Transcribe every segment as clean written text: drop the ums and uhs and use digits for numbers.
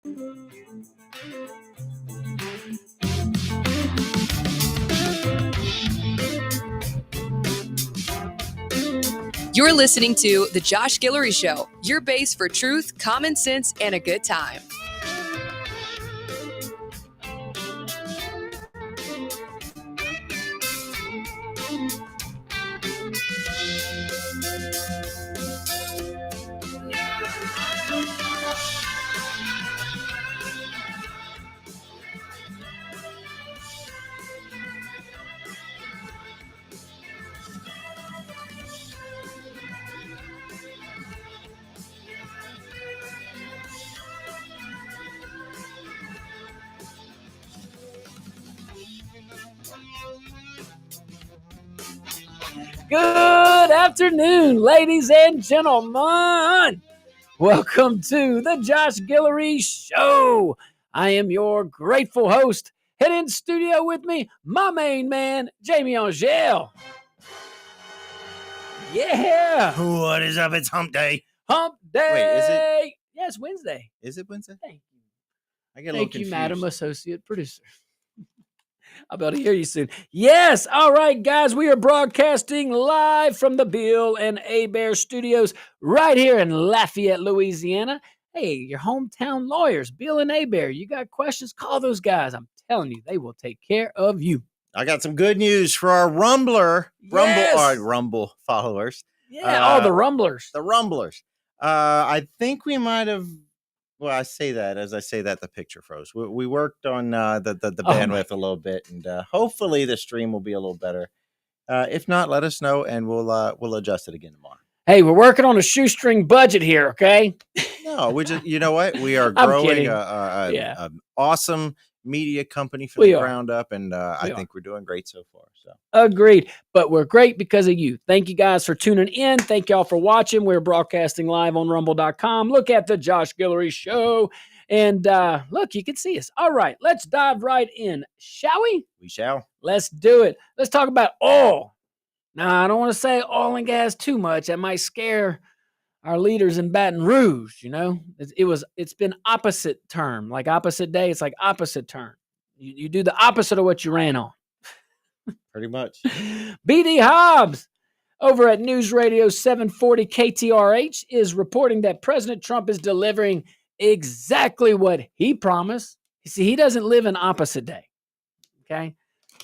You're listening to The Josh Guillory Show, your base for truth, common sense, and a good time. Good afternoon, ladies and gentlemen. Welcome to the Josh Guillory Show. I am your grateful host. Head in studio with me, my main man, Jamie Angel. Yeah. What is up? It's Hump Day. Hump Day. Wait, is it? Yeah, it's Wednesday. Is it Wednesday? Thank you. I get a little Thank you, confused. Madam Associate Producer. I'll be able to hear you soon. Yes. All right, guys. We are broadcasting live from the Bill and Bear Studios right here in Lafayette, Louisiana. Hey, your hometown lawyers, Bill and Bear. You got questions? Call those guys. I'm telling you, they will take care of you. I got some good news for our Rumble followers. Yeah, the Rumblers. The Rumblers. I think we might have. Well, I say that as I say that the picture froze. We worked on the bandwidth a little bit, and hopefully the stream will be a little better. If not, let us know, and we'll adjust it again tomorrow. Hey, we're working on a shoestring budget here, okay? No, we just you know what, we are growing an awesome media company from the ground up, and I think we're doing great so far. So agreed, but we're great because of you. Thank you guys for tuning in. Thank y'all for watching. We're broadcasting live on rumble.com. Look at the Josh Guillory Show, and look, you can see us. All right, let's dive right in, shall we? We shall. Let's do it. Let's talk about oil. Now, I don't want to say oil and gas too much. That might scare our leaders in Baton Rouge, you know. It's been opposite term, like opposite day. It's like opposite term. You do the opposite of what you ran on. Pretty much. BD Hobbs over at News Radio 740 KTRH is reporting that President Trump is delivering exactly what he promised. You see, he doesn't live in opposite day. Okay.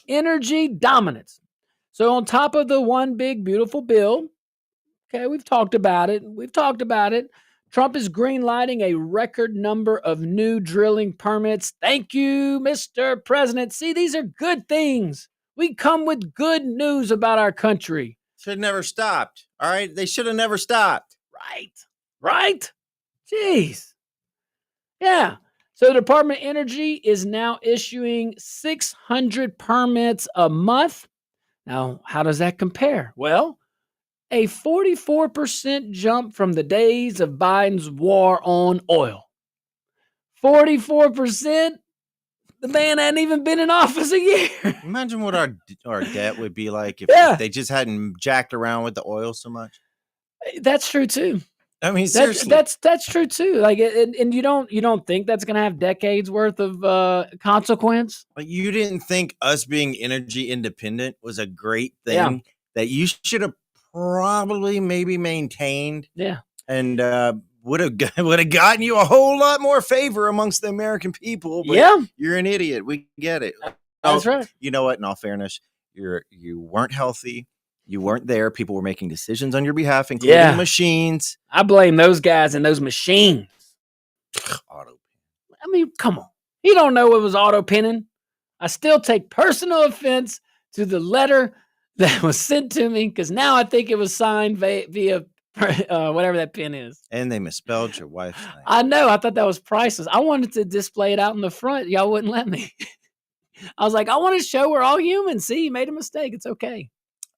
Energy dominance. So on top of the one big beautiful bill, okay, we've talked about it. Trump is greenlighting a record number of new drilling permits. Thank you, Mr. President. See, these are good things. We come with good news about our country. Should have never stopped. All right? They should have never stopped. Right? Jeez. Yeah. So the Department of Energy is now issuing 600 permits a month. Now, how does that compare? Well, a 44% jump from the days of Biden's war on oil. 44%? The man hadn't even been in office a year. Imagine what our debt would be like if they just hadn't jacked around with the oil so much. That's true too. I mean, seriously. That's true too. Like, and you don't think that's gonna have decades worth of consequence? Like, you didn't think us being energy independent was a great thing that you should have probably maybe maintained. Yeah, and would have gotten you a whole lot more favor amongst the American people. But you're an idiot. We get it. That's right. You know what? In all fairness, you weren't healthy. You weren't there. People were making decisions on your behalf, including machines. I blame those guys and those machines. Auto. I mean, come on. You don't know what was auto pinning. I still take personal offense to the letter that was sent to me because now I think it was signed via whatever that pin is. And they misspelled your wife's name. I know. I thought that was priceless. I wanted to display it out in the front. Y'all wouldn't let me. I was like, I want to show we're all human. See, you made a mistake. It's okay.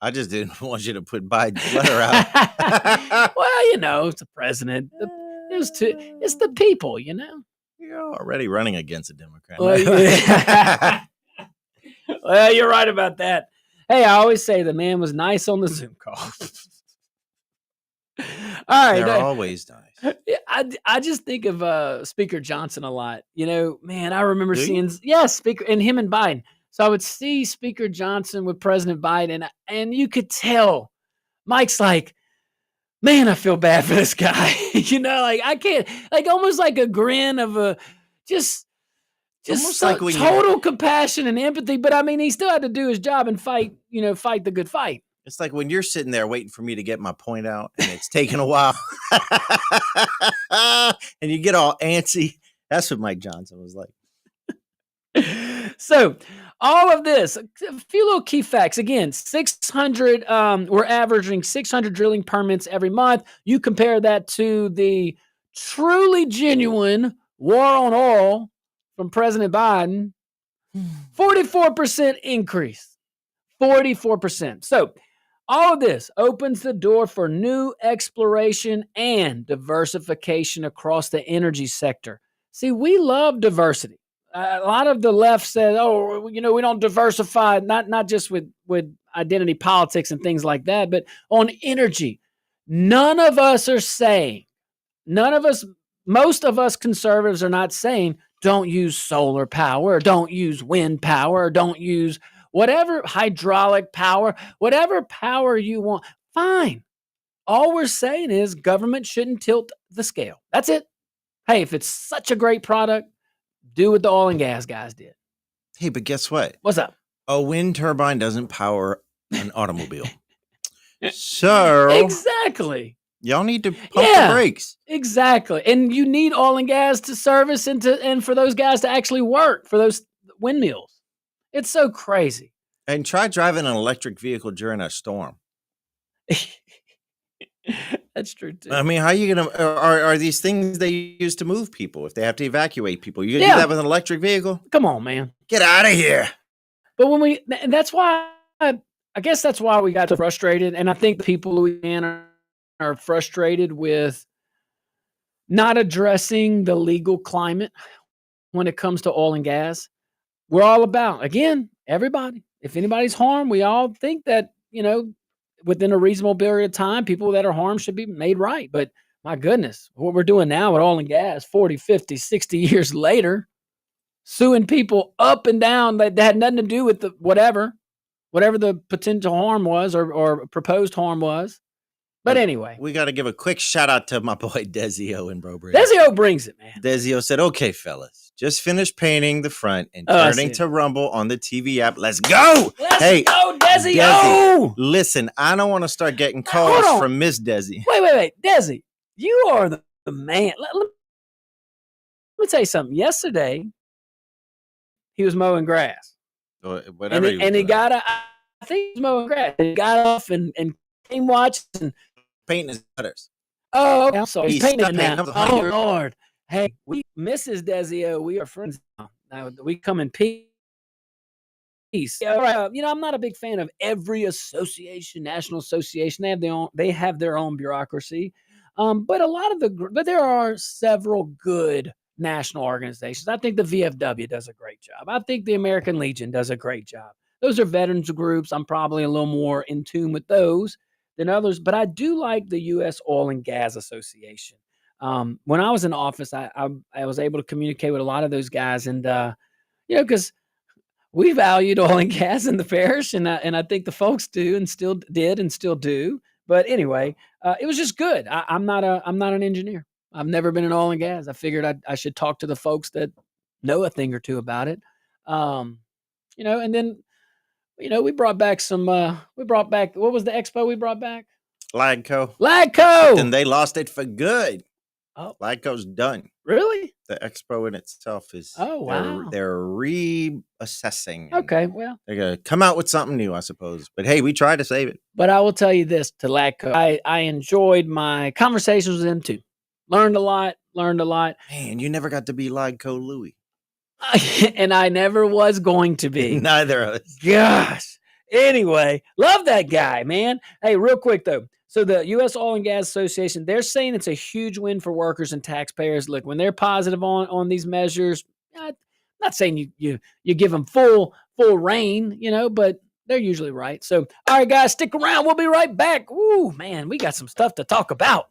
I just didn't want you to put Biden's letter out. Well, you know, it's the president. It's the people, you know. You're already running against a Democrat. Well, you're right about that. Hey, I always say the man was nice on the Zoom call. All right. They're always nice. Yeah, I just think of Speaker Johnson a lot. Man, I remember Do you? seeing Speaker and him and Biden. So I would see Speaker Johnson with President Biden, and you could tell Mike's like, man, I feel bad for this guy. Like I can't, like almost like a grin of a just Almost like when total compassion and empathy. But I mean, he still had to do his job and fight the good fight. It's like when you're sitting there waiting for me to get my point out and it's taking a while and you get all antsy. That's what Mike Johnson was like. So all of this, a few little key facts. Again, 600, we're averaging 600 drilling permits every month. You compare that to the truly genuine war on oil from President Biden, 44% increase, 44%. So all of this opens the door for new exploration and diversification across the energy sector. See, we love diversity. A lot of the left said, "Oh, we don't diversify, not just with identity politics and things like that, but on energy." None of us are saying, most of us conservatives are not saying, don't use solar power, or don't use wind power, or don't use whatever hydraulic power, whatever power you want. Fine. All we're saying is government shouldn't tilt the scale. That's it. Hey, if it's such a great product, do what the oil and gas guys did. Hey, but guess what? What's up? A wind turbine doesn't power an automobile. So Exactly. y'all need to pump the brakes. Exactly. And you need oil and gas to service and for those guys to actually work for those windmills. It's so crazy. And try driving an electric vehicle during a storm. That's true too. I mean, how are you gonna? Are these things they use to move people if they have to evacuate people? You gonna do that with an electric vehicle? Come on, man. Get out of here. But and that's why I guess that's why we got so frustrated, and I think the people in Louisiana are frustrated with not addressing the legal climate when it comes to oil and gas. We're all about, again, everybody. If anybody's harmed, we all think that within a reasonable period of time, people that are harmed should be made right. But my goodness, what we're doing now with oil and gas 40, 50, 60 years later, suing people up and down that had nothing to do with the whatever the potential harm was or proposed harm was. But anyway. We got to give a quick shout out to my boy Dezio in Brobridge. Dezio brings it, man. Dezio said, okay, fellas, just finished painting the front and turning to Rumble on the TV app. Let's go. Let's go, Dezio. Listen, I don't want to start getting calls from Miss Desi. Wait. Desi, you are the man. Let me tell you something. Yesterday, he was mowing grass. Whatever. He got, I think he was mowing grass. He got off and came watching and painting his gutters. Oh, okay. I'm sorry. He's painting now. Oh, here. Lord. Hey, Mrs. Dezio, we are friends now. We come in peace. Yeah, right. I'm not a big fan of every association, national association. They have their own bureaucracy. But there are several good national organizations. I think the VFW does a great job. I think the American Legion does a great job. Those are veterans groups. I'm probably a little more in tune with those than others, but I do like the U.S. Oil and Gas Association. When I was in office, I was able to communicate with a lot of those guys, and because we valued oil and gas in the parish, and I think the folks do, and still did, and still do. But anyway, it was just good. I'm not an engineer. I've never been in oil and gas. I figured I should talk to the folks that know a thing or two about it. And then. We brought back what was the expo we brought back? LAGCO. And they lost it for good. Oh. LAGCO's done. Really? The expo in itself is, wow. They're reassessing. Okay, well. They're going to come out with something new, I suppose. But hey, we tried to save it. But I will tell you this, to LAGCO, I enjoyed my conversations with them too. Learned a lot. Man, you never got to be LAGCO Louie. And I never was going to be. Neither of us. Gosh. Anyway, love that guy, man. Hey, real quick though. So the U.S. Oil and Gas Association, they're saying it's a huge win for workers and taxpayers. Look, when they're positive on these measures, I'm not saying you give them full reign, but they're usually right. So, all right, guys, stick around. We'll be right back. Ooh, man, we got some stuff to talk about.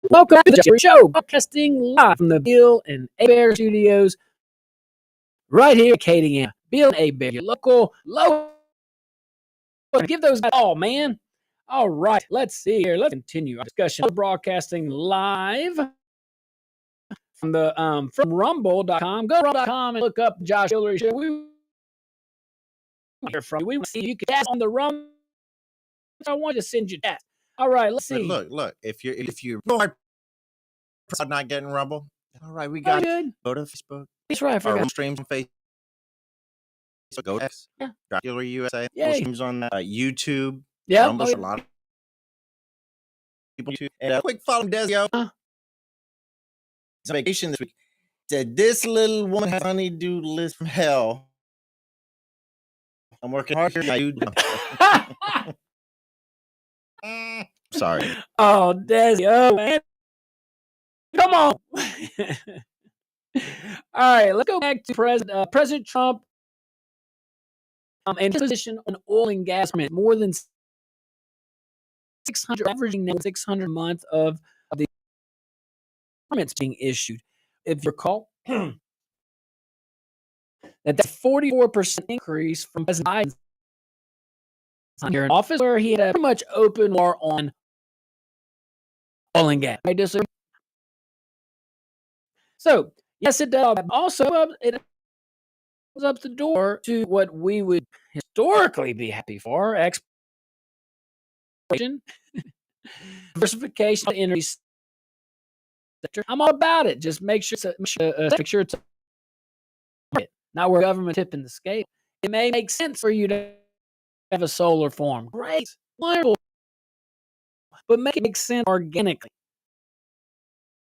Welcome to the Guillory Show, broadcasting live from the Bill and A Bear Studios, right here in Acadiana. Bill and A Bear, your local. Give those guys all, man. All right, let's see here. Let's continue our discussion. We're broadcasting live from the from rumble.com. Go to rumble.com and look up Josh Guillory Show. We want to hear from you. We want to see you can chat on the Rumble. I want to send you that. All right, let's see. But look, if you're not getting Rumble, all right, we got good. Go to Facebook. That's right. I Our forgot. streams on Facebook. Go to X. Yeah. Guillory USA. Yay. Streams on YouTube. Yeah. Rumble's a lot of people. And quick follow Desio. It's vacation this week. Said this little woman has honeydew list from hell. I'm working hard here. Sorry. Oh, Desi. Oh, man. Come on. All right, let's go back to President Trump and his position on oil and gas. More than 600, averaging now 600 a month of the permits being issued. If you recall, that's a 44% increase from President Biden's here in office, where he had a pretty much open war on oil and gas. I disagree. So, yes, it does. Also, it opens up the door to what we would historically be happy for: exploration, diversification of the energy sector. I'm all about it. Just make sure it's not where government tipping the scale. It may make sense for you to have a solar farm. Great, wonderful, but make it make sense organically.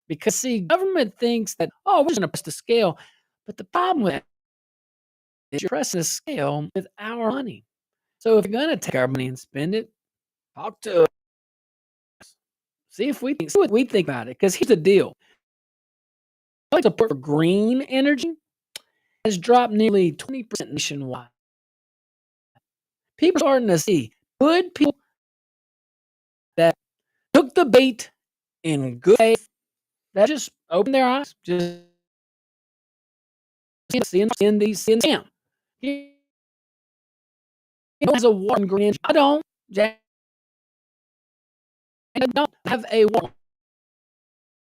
Because, see, government thinks that, we're just going to press the scale. But the problem with it is you're pressing the scale with our money. So if you're going to take our money and spend it, talk to us. See what we think about it. Because here's the deal. Support for green energy has dropped nearly 20% nationwide. People are starting to see good people that took the bait in good faith, that just opened their eyes, just seeing scam. He has a war on green energy. I don't have a war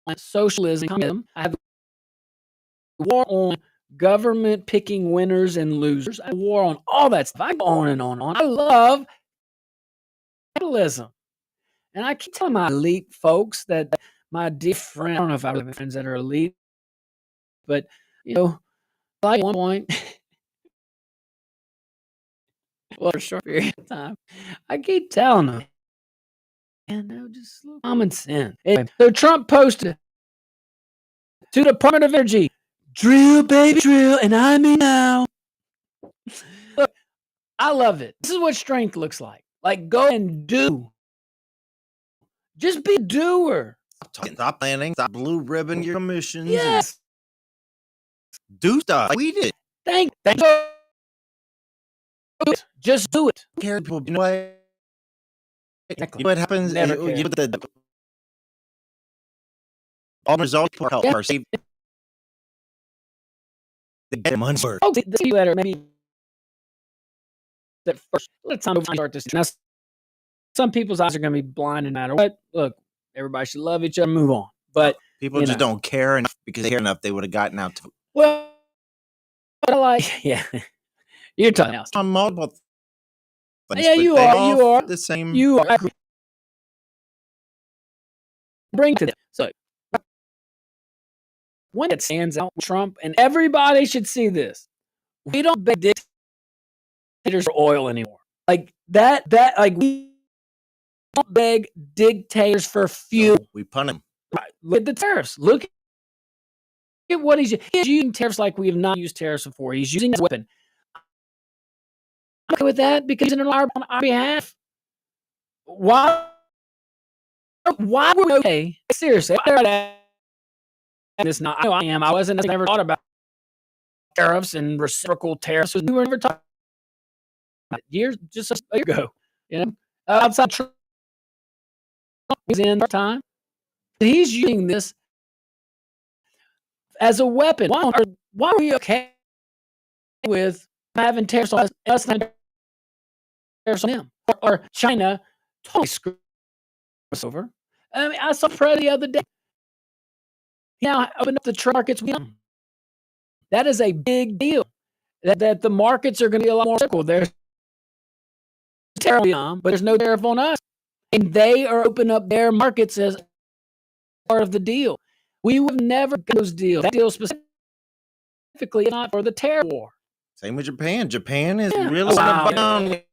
on socialism. I have a war on government picking winners and losers. I have a war on all that stuff. I go on and on and on. I love capitalism. And I keep telling my elite folks that my dear friend, I don't know if I have friends that are elite, but, like at one point, well, for a short period of time, I keep telling them, just common sense. Anyway, so Trump posted to the Department of Energy, drill, baby, drill, and I mean now. Look, I love it. This is what strength looks like. Like, go and do. Just be a doer. Stop planning. Stop blue ribbon your missions. Yes. Do stuff. We did. Thank you. Just do it. Care people. You know what? Exactly. What happens? Never All results are help are saved. They get money's worth. The people that are maybe that first. Let's start this. Now, some people's eyes are going to be blind no matter what. Look, everybody should love each other. Move on. But people just don't care enough, because they care enough, they would have gotten out to. Well, yeah, you're talking now. On multiple things. Yeah, you are the same. You are. Bring to them. So one that stands out, Trump, and everybody should see this. We don't beg dictators for oil anymore. Like that, like we don't beg dictators for fuel. So we punish them. Right. Look at the tariffs. Look at what he's using tariffs like we have not used tariffs before. He's using as a weapon. I'm okay with that because he's on our behalf. Why were we okay? Seriously, it's not. I know I am. I wasn't. I never thought about tariffs and reciprocal tariffs. We were never talking about it. Years just a year ago. Outside Trump was in our time. he's using this as a weapon. Why are we okay with having tariffs on us and tariffs on them? Or China totally screwed us over. I mean, I saw Fred the other day. Now open up the trade markets. That is a big deal. That the markets are going to be a lot more cyclical. There's tariff on, but there's no tariff on us. And they are opening up their markets as part of the deal. We would never get those deals. That deal specifically is not for the tariff war. Same with Japan. Japan is really down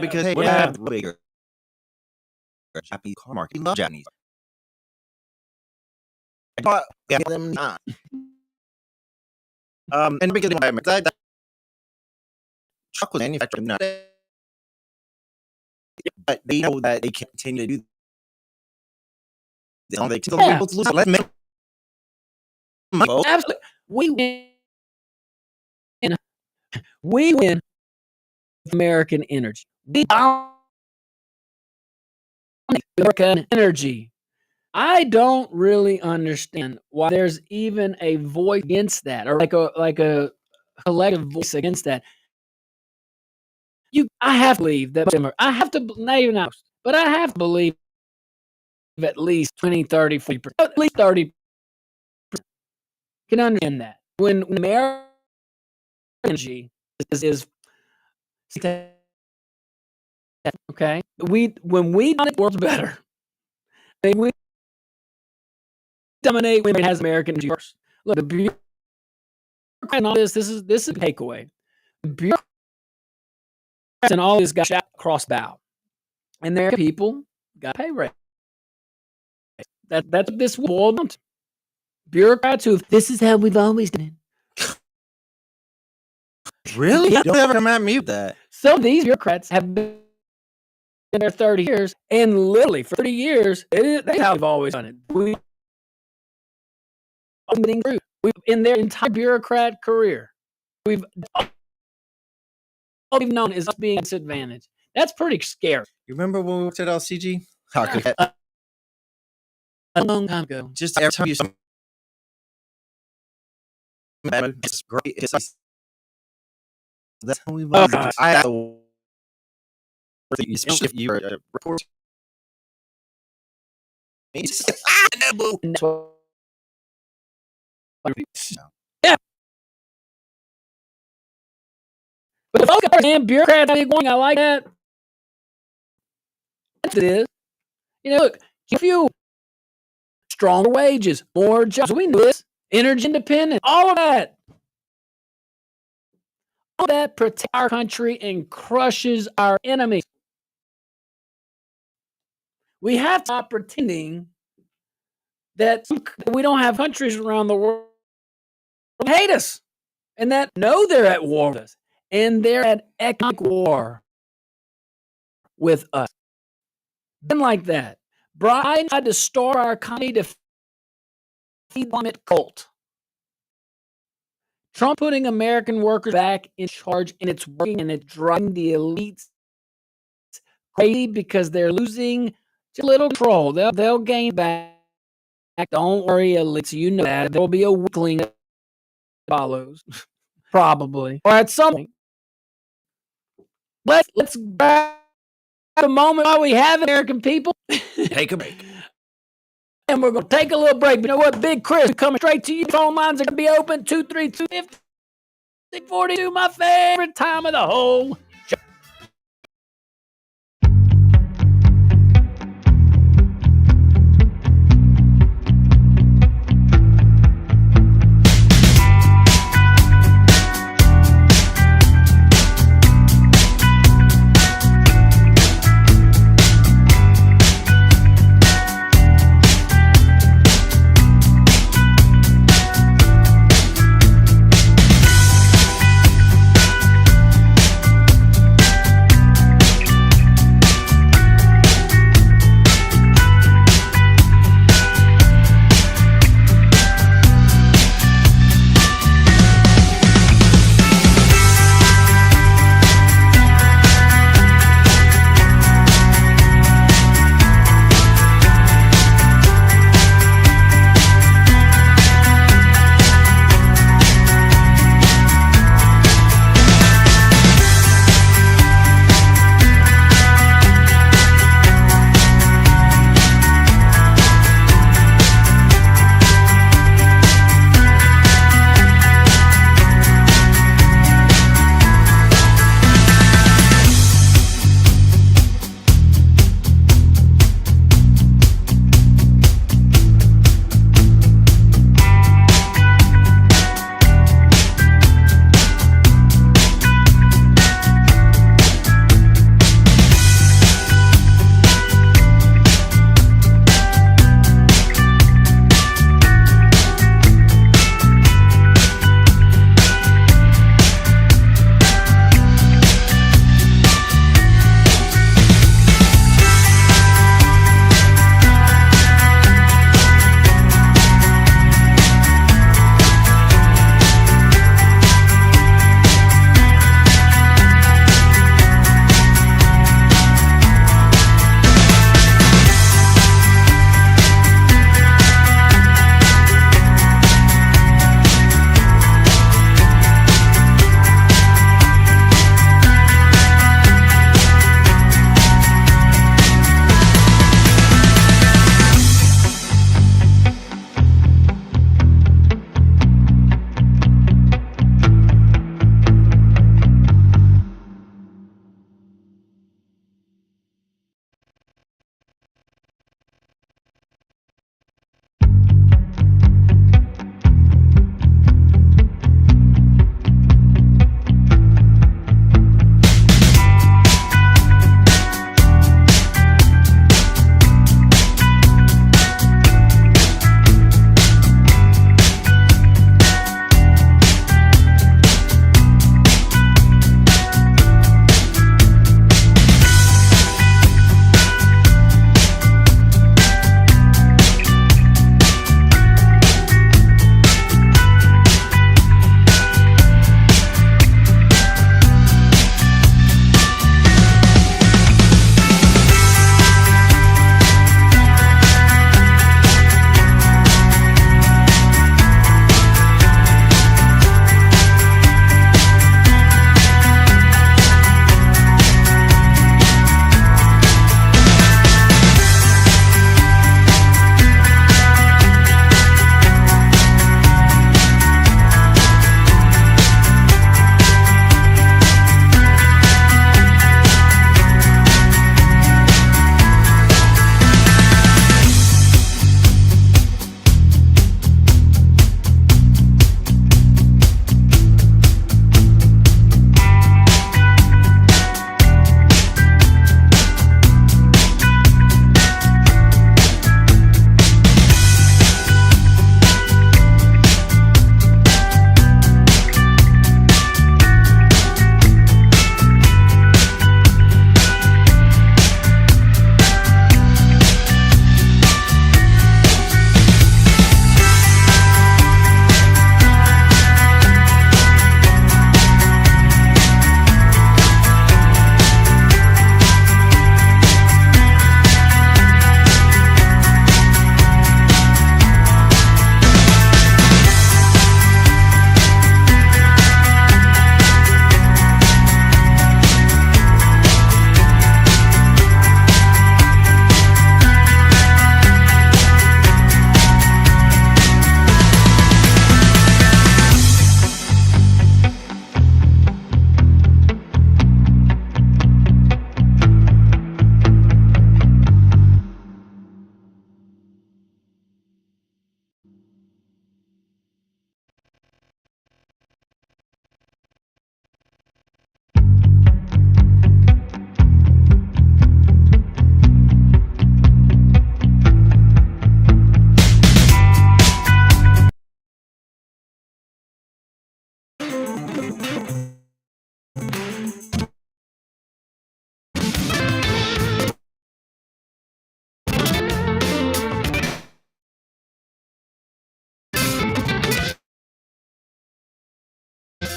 because we have the bigger Japanese car market. We love Japanese. But them not. And because that truck was manufactured, but they know that they continue to do this. They still able to lose. Let's make absolutely. We win with American energy. We dominate American energy. I don't really understand why there's even a voice against that, or like a collective voice against that. I have to believe that. I have to, not even most, but I have to believe at least 20, 30, 40%, at least 30% can understand that. When American energy is okay, when we dominate the world's better. We dominate when it has American energy first. Look, the bureaucrat and all this is the takeaway. The bureaucrats and all this got shot across bow. And their people got pay raise. That's what this boiled down to. Bureaucrats who, this is how we've always done it. Really? Don't ever come at me with that. Some of these bureaucrats have been there 30 years, and literally for 30 years, that's how we've always done it. We've in their entire bureaucrat career, all we've known is us being at disadvantage. That's pretty scary. You remember when we worked at LCG? A long time ago. Just every time you saw it's great. That's how we love it. I have to if you were report. Yeah. But if I can bureaucrat going, I like that. That's it is. Look, if you stronger wages, more jobs, we know this, energy independence, all of that. All that protects our country and crushes our enemies. We have to stop pretending that we don't have countries around the world that hate us and that know they're at war with us and they're at economic war with us. Been like that. Brian tried to store our economy to feed the climate cult. Trump putting American workers back in charge, and it's working, and it's driving the elites crazy because they're losing just a little control. They'll gain back. Don't worry, elites. You know that. There'll be a weakling that follows, probably. Or at some point. Let's grab a moment while we have American people. Take a break. And we're going to take a little break. But you know what? Big Chris coming straight to you. Phone lines are going to be open. 232-50-42. My favorite time of the whole show.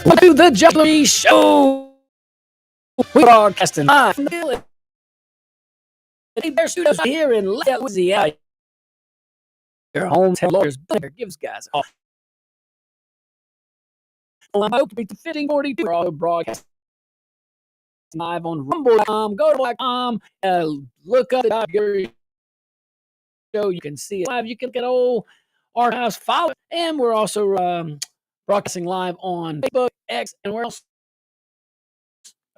Welcome to the Guillory Show. We're broadcasting live from the Guillory studios here in Louisiana. Your hometown lawyers gives guys a call. Well, I'm hoping to be 1542. We're all broadcasting live on Rumble.com. Go to Rumble.com. Look up the Guillory Show. You can see it live. You can look at old archives, follow it, and we're also broadcasting live on Facebook, X, and where else?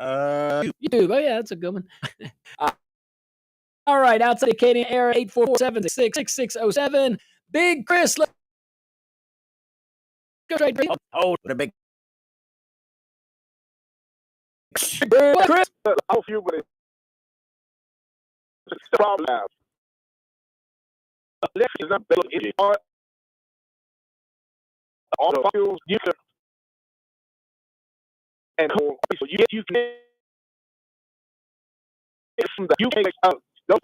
YouTube. Oh yeah, that's a good one. All right, outside the Acadian era, 847-666-6607. Big Chris, let's go straight. Oh, what a big Chris. I'll few with it. It's a problem now. Elections are built in all the fuels you can and so you can from the UK out don't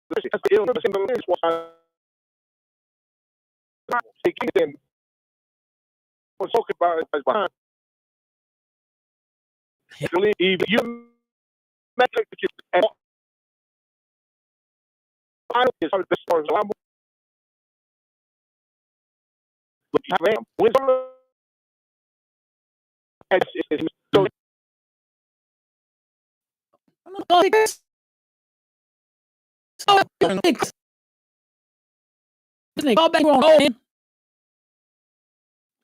that's the illness in the list was then was talking about it as behind even you make it and I is hard this far as I'm but you have wisdom and it's so all right,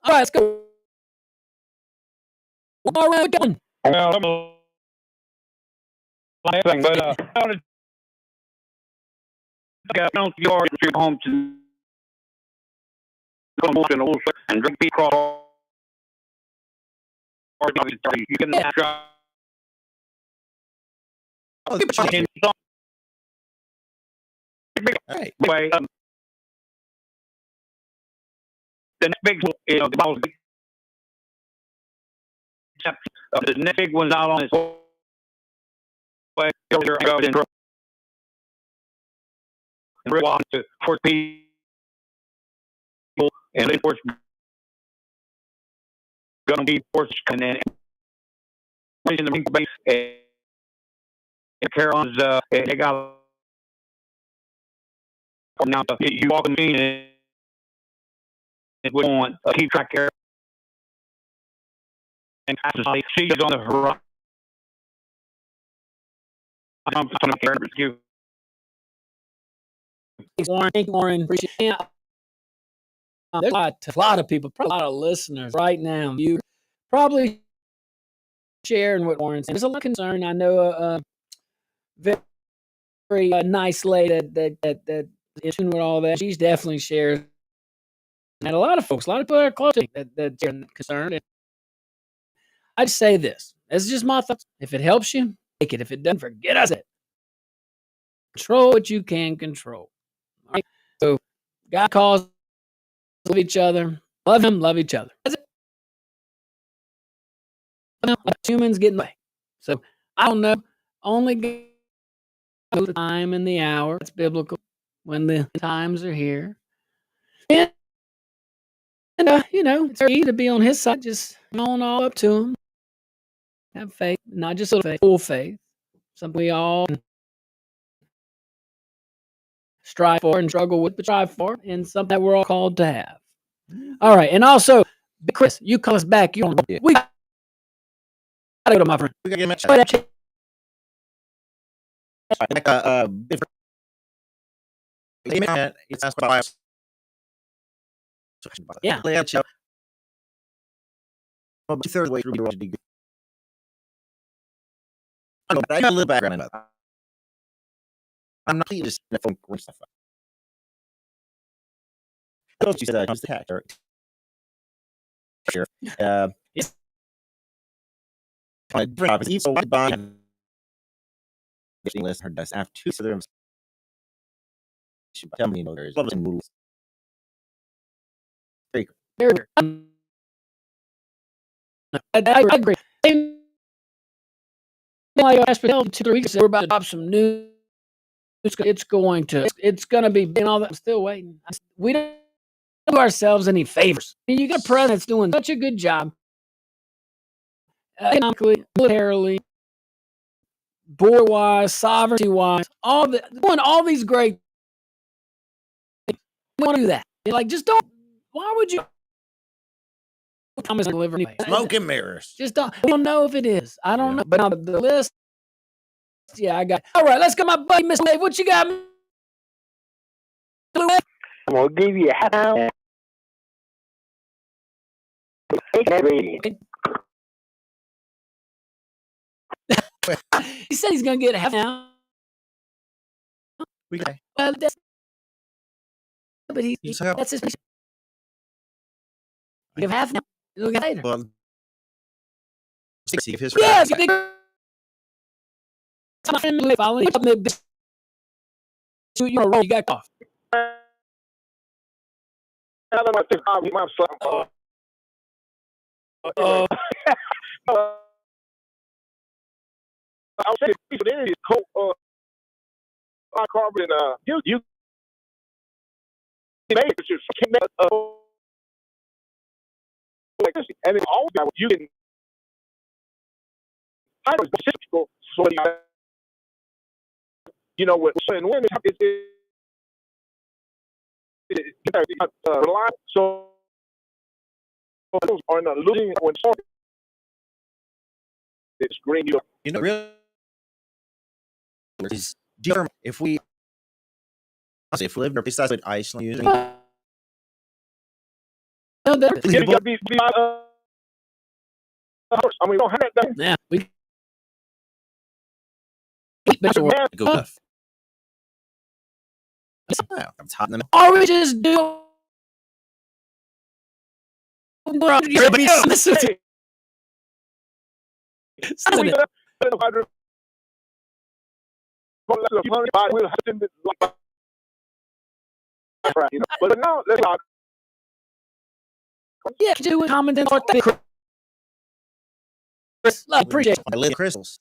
let's go. One more round going. well, anything, but I wanted to get out your home to come on and drink beer cross. You can try. Oh, right. Anyway, the next big one is the ball. The next big one's out on his way. Earlier, I got in trouble. And Rick wanted to force people and then force going to be forced and then in the base and Carolyn's they got now you walk in and it would want a keep track care and she's on the horizon. I'm going to care you. Thanks, Lauren. Thank you, Lauren. Appreciate it. There's a lot of people, probably a lot of listeners right now. You probably sharing what Lauren's saying. There's a lot of concern. I know a very nice lady that is with all that. She's definitely shared. And a lot of folks, a lot of people are close to me that share concern. And I'd say this. This is just my thoughts. If it helps you, take it. If it doesn't, forget I said. Control what you can control. All right? So God calls love each other. Love him, love each other. That's it. Humans get in the way. So I don't know. Only God knows the time and the hour. It's biblical. When the times are here. And it's easy to be on his side. Just on all up to him. Have faith. Not just a little faith. Full faith. Something we all strive for and struggle with, but strive for. And something that we're all called to have. All right. And also, Chris, you call us back. You don't. We gotta go to my friend. We gotta get it's asked by yeah. Third way through I know, but I got a little background about that. I'm not just in a phone stuff. You said that comes the hack, right? Sure. It's different opposite. So bond list her does have two, so there's tell me there's levels and moves. Very good. I agree. Like I asked for 2-3 weeks, we're about to drop some news. It's going to be and all that. I'm still waiting. We don't do ourselves any favors. I mean, you got a president that's doing such a good job economically, militarily, border-wise, sovereignty-wise, doing all these great things. We want to do that. Like, just don't. Why would you promise to deliver anyway? Smoke and mirrors. Just don't. We don't know if it is. I don't know. But on the list, yeah, I got. All right, let's go, my buddy, Miss Dave. What you got? I'm gonna give you a half hour. He said he's gonna get a half hour. Well, but that's his. You have half an hour. You'll get later. Well, see if his yeah, big. Following you got off. I'll say people in is cold, high carbon, you make it just like this, and then all that you can. I was people, so you know what saying when it's reliable. So those are not losing when it's green. You know, really, if we live in a place that's like Iceland using. I mean, we don't have that. Yeah, we. Go tough. I'm talking them. Or we just do. But now let's talk. Yeah, do a comment and Chris, appreciate it. I live crystals.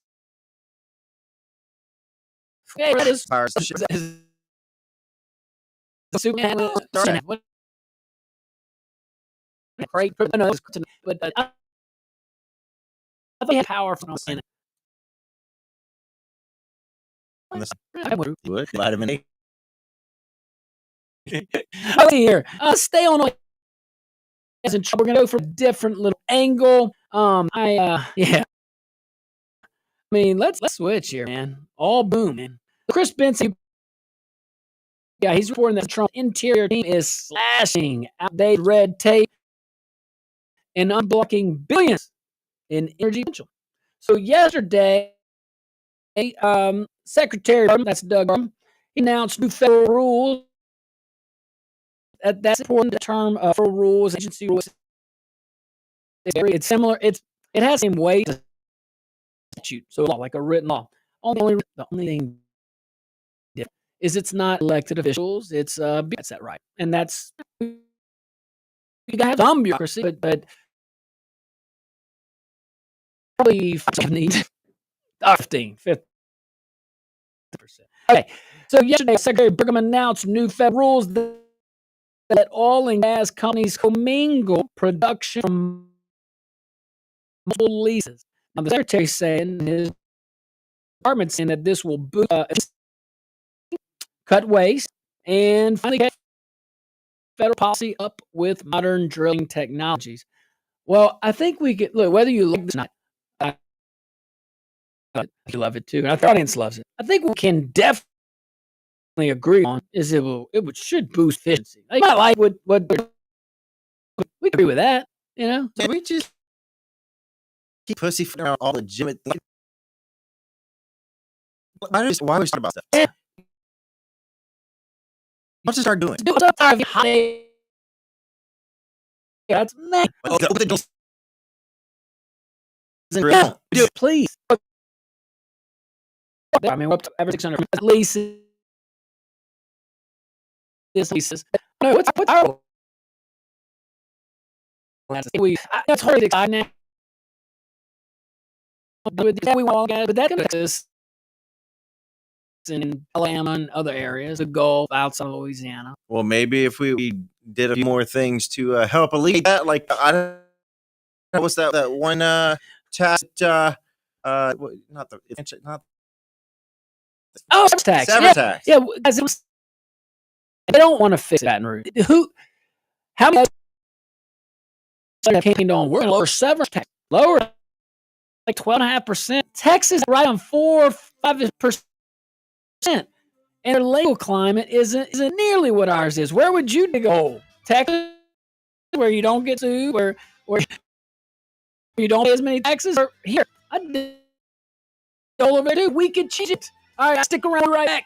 Okay, that is great, but I think powerful. I would vitamin A. Here, stay on. We're gonna go for a different little angle. Yeah. I mean, let's switch here, man. All boom, man. Chris Benson. Yeah, he's reporting that the Trump interior team is slashing outdated red tape and unblocking billions in energy potential. So yesterday, Secretary, that's Doug, he announced new federal rules. That's important. The term federal rules, agency rules. It's similar. It has the same weight as statute, so like a written law. The only thing is it's not elected officials. It's that's that right, and that's you gotta have some bureaucracy, but probably 50%. Okay, so yesterday, Secretary Brigham announced new federal rules that oil and gas companies commingle production from multiple leases. Now, the Secretary saying his department saying that this will cut waste and finally get federal policy up with modern drilling technologies. Well, I think we get look whether you like this or not. I love it too, and our audience loves it. I think we can definitely agree on is should boost efficiency. Like my life would we agree with that, you know? Yeah, we just keep pussyfooting around all legitimate things. Why are we talking about stuff? Yeah. Let's just start doing it. That's man. Do it, please. I mean, we're up to every 600 leases. This leases. No, what's our? That's hard to decide now. We want guys, but that's Texas in Alabama and other areas, the Gulf, outside of Louisiana. Well, maybe if we did a few more things to help alleviate that. Like, I don't know, what's that one tax? Not Severance tax. severance tax. Yeah, because they don't want to fix Baton Rouge. How many came on work lower severance tax? Lower like 12.5%. Texas right on 4 or 5%. And their legal climate isn't nearly what ours is. Where would you go? Texas, where you don't get sued, where you don't pay as many taxes, or here? I'd do all over there too. We could change it. All right, stick around right back.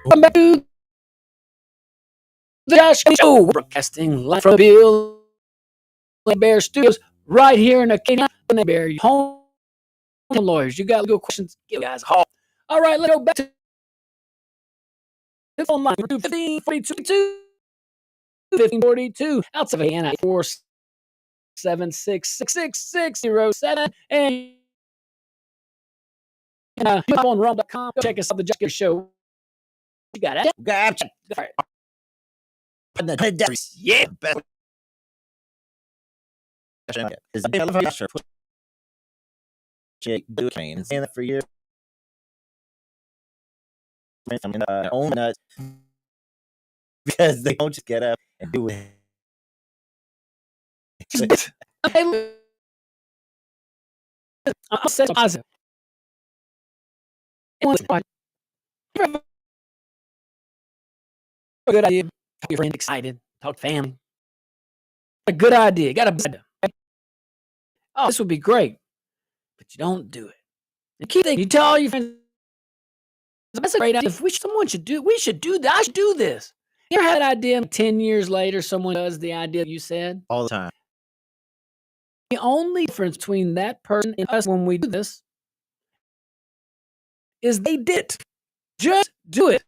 Welcome back to the Josh Show. We're broadcasting live from Bill Bear Studios right here in Acadia. Bear home lawyers. You got legal questions? Give guys a call. All right, let's go back to the phone line. 1542 1542 outside of Vienna 476660607 and hop on realm.com. Go check us out, the Josh Gillory Show. You got it? Gotcha. All right. Yeah. Is it do saying that for years? Own nuts because they don't just get up and do it. I'll say positive. A good idea. Talk your friend excited. Talk to family. A good idea. Got a oh, this would be great, but you don't do it. And keep thinking. You tell all your friends. That's a great idea. If someone should do, we should do that. I should do this. You ever had that idea? 10 years later, someone does the idea you said All the time. The only difference between that person and us when we do this is they did it. Just do it.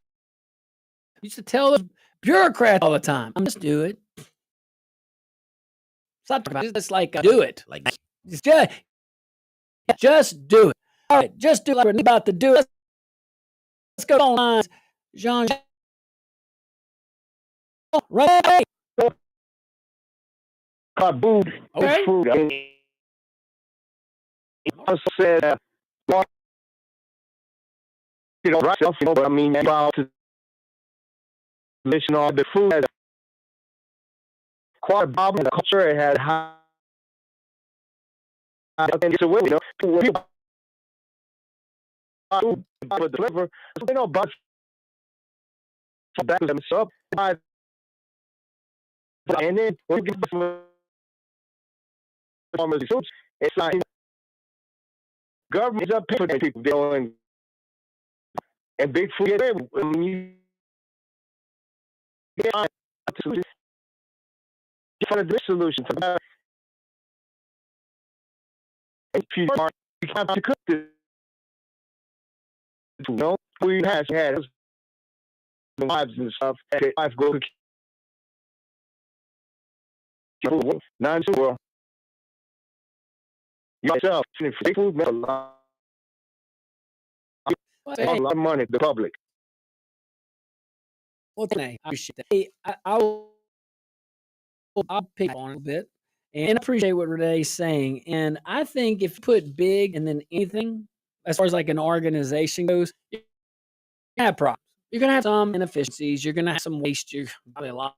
I used to tell the bureaucrats all the time, just do it. Stop talking about it. It's like, do it. Like, just do it. All right, just do it like we're about to do it. Let's go online. Jean. Right. Food. Okay. Food. I mean, he also said, right, but I mean, about to listen all the food had quite a problem in the culture. It had high. And so, when people deliver, they know about that themselves. And then when you get farmers soups, it's like government is up paying people going and big food. When you get a solution, find a solution for that. And you have to cook this. You know, we had wives and stuff. Wife go to 9 to world. Yourself, free food, a lot of money to the public. Well, I appreciate that. Hey, I'll pick on it a bit and appreciate what Renee's saying. And I think if you put big and then anything, as far as like an organization goes, you're gonna have problems. You're gonna have some inefficiencies. You're gonna have some waste. You're probably a lot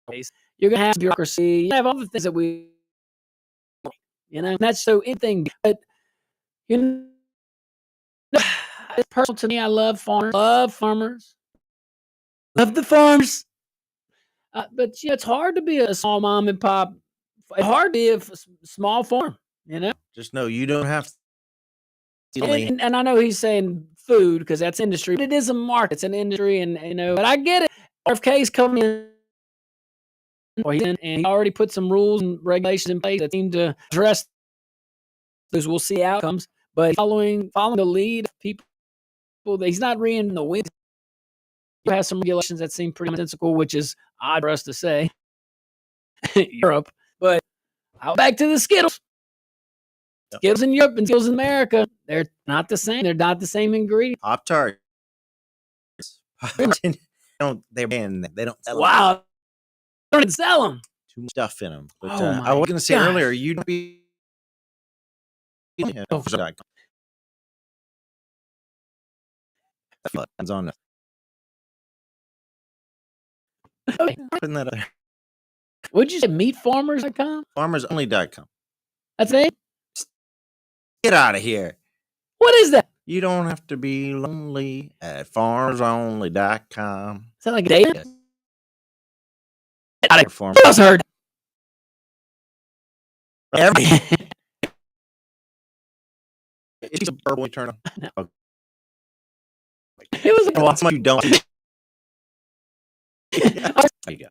of waste. You're gonna have bureaucracy. You have all the things that we, that's so anything. But it's personal to me. I love farmers. Love the farms. But it's hard to be a small mom and pop. It's hard to be a small farm. Just know you don't have to. And I know he's saying food because that's industry, but it is a market. It's an industry, and but I get it. RFK's coming in, and he already put some rules and regulations in place that seem to address those. We'll see outcomes, but following the lead of people, he's not reinventing the wheel. He has some regulations that seem pretty nonsensical, which is odd for us to say. Europe, but back to the Skittles. Skittles in Europe and Skittles in America, they're not the same. They're not the same ingredient. Pop-Tarts. They don't sell wow. Them. They don't sell them. Too much stuff in them. But I was going to say earlier, you'd be on the What'd you say? Meatfarmers.com? FarmersOnly.com. That's it? Get out of here. What is that? You don't have to be lonely at FarmersOnly.com. Is that like a data? Who else heard? It's a purple turn on. It was a Lots of you don't. There you go.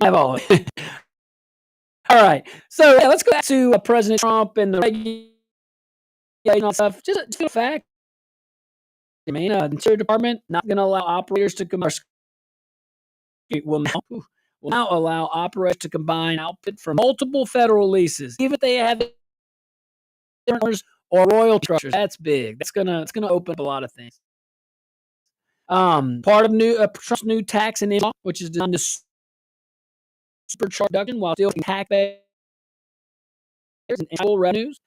I've always. All right. So let's go back to President Trump and the regulation stuff. Just a fact. I mean, the Interior Department not going to allow operators to will now allow operators to combine output from multiple federal leases, even if they have different owners or royalty structures. That's big. It's gonna open up a lot of things. Part of Trump's new tax and law, which is designed to supercharge production while still taxpayers and full revenues.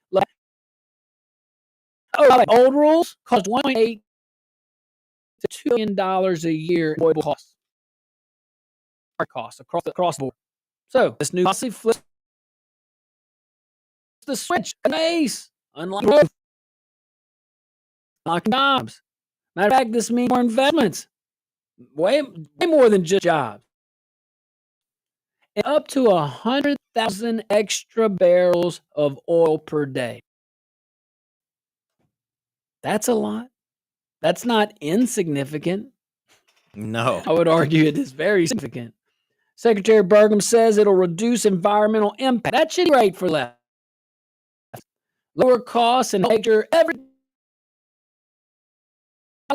Old rules cost $1.8 to $2 billion a year in avoidable costs. Costs across the board. So this new policy flips the switch. Nice. Unlike growth. Unlocking jobs. Matter of fact, this means more investments. Way more than just jobs. And up to 100,000 extra barrels of oil per day. That's a lot. That's not insignificant. No. I would argue it is very significant. Secretary Burgum says it'll reduce environmental impact. That should be great for left. Lower costs and make sure every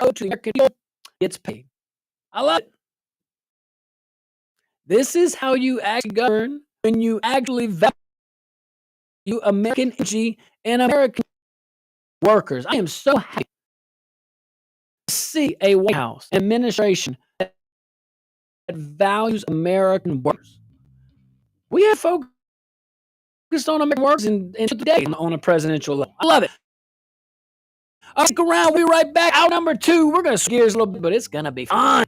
go to the American people gets paid. I love it. This is how you actually govern when you actually value American energy and American workers. I am so happy to see a White House administration that values American workers. We have focused on American workers in today on a presidential level. I love it. All right, stick around. We'll be right back. Out number 2. We're going to switch gears a little bit, but it's going to be fun.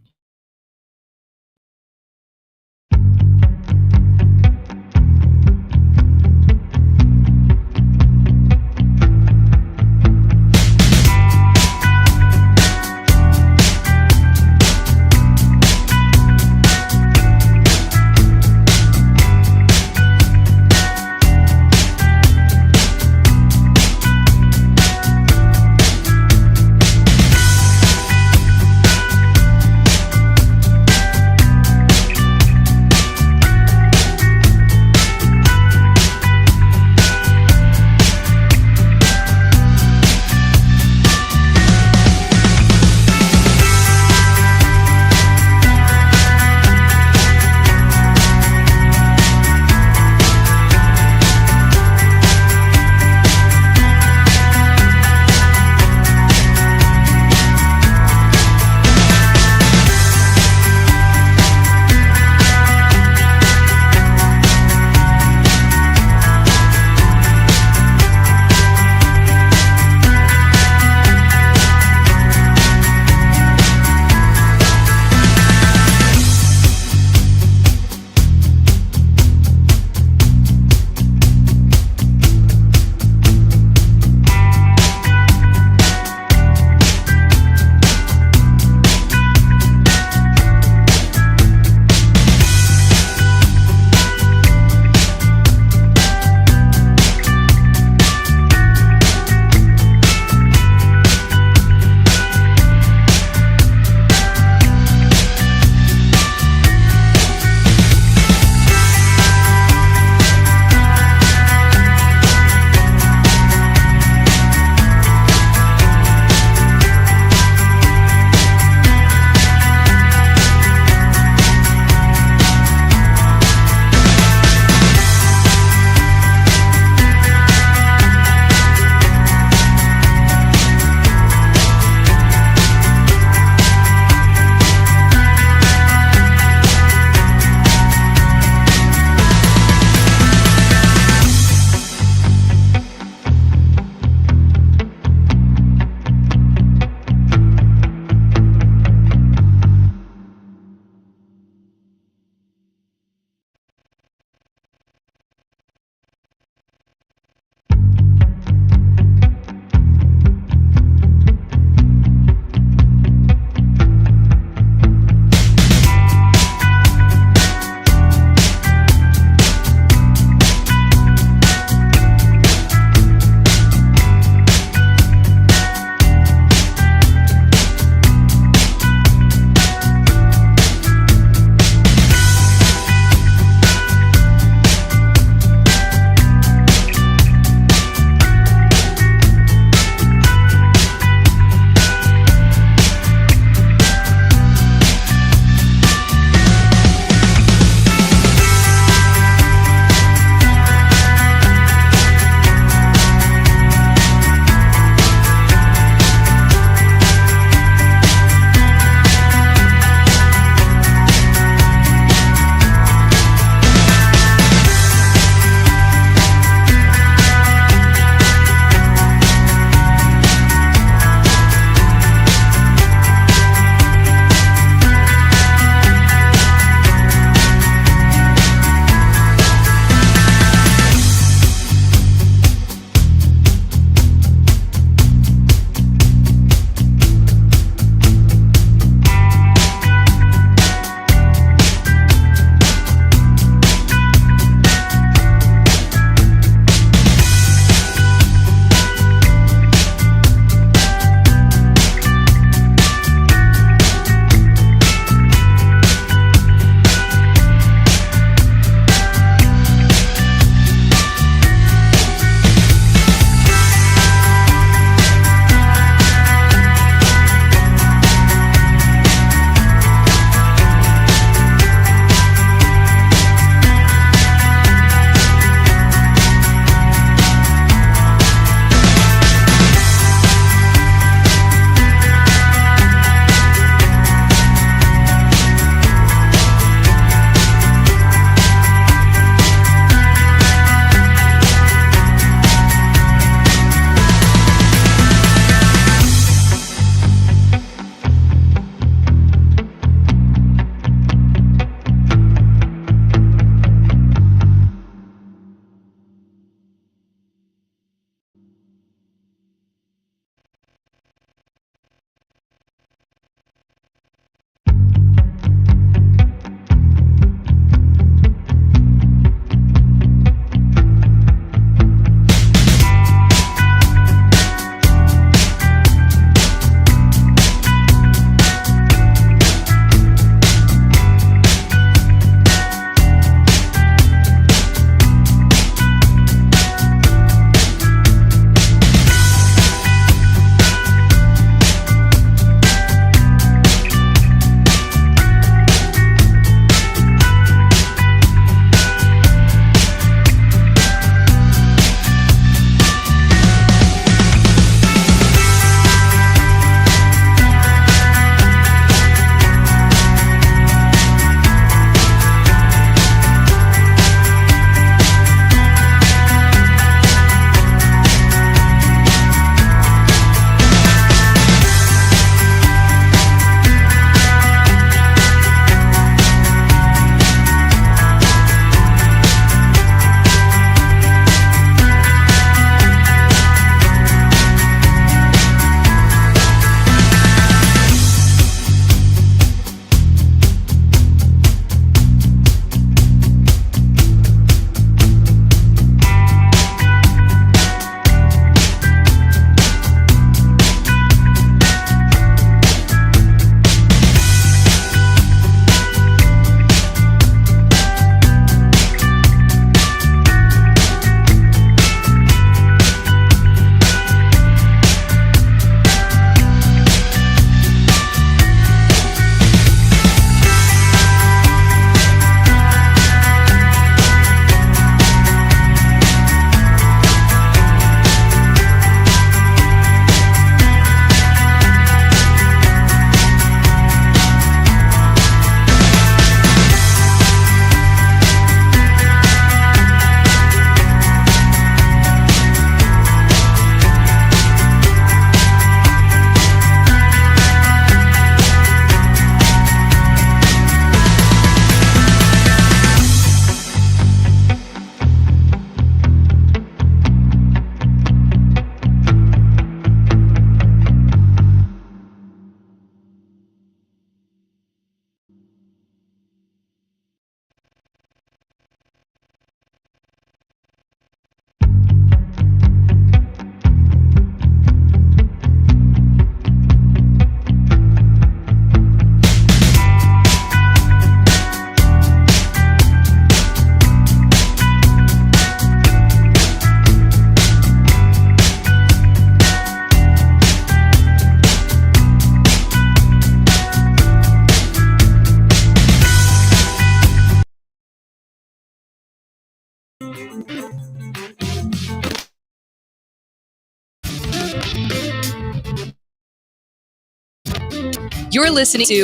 You're listening to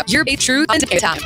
your truth and time.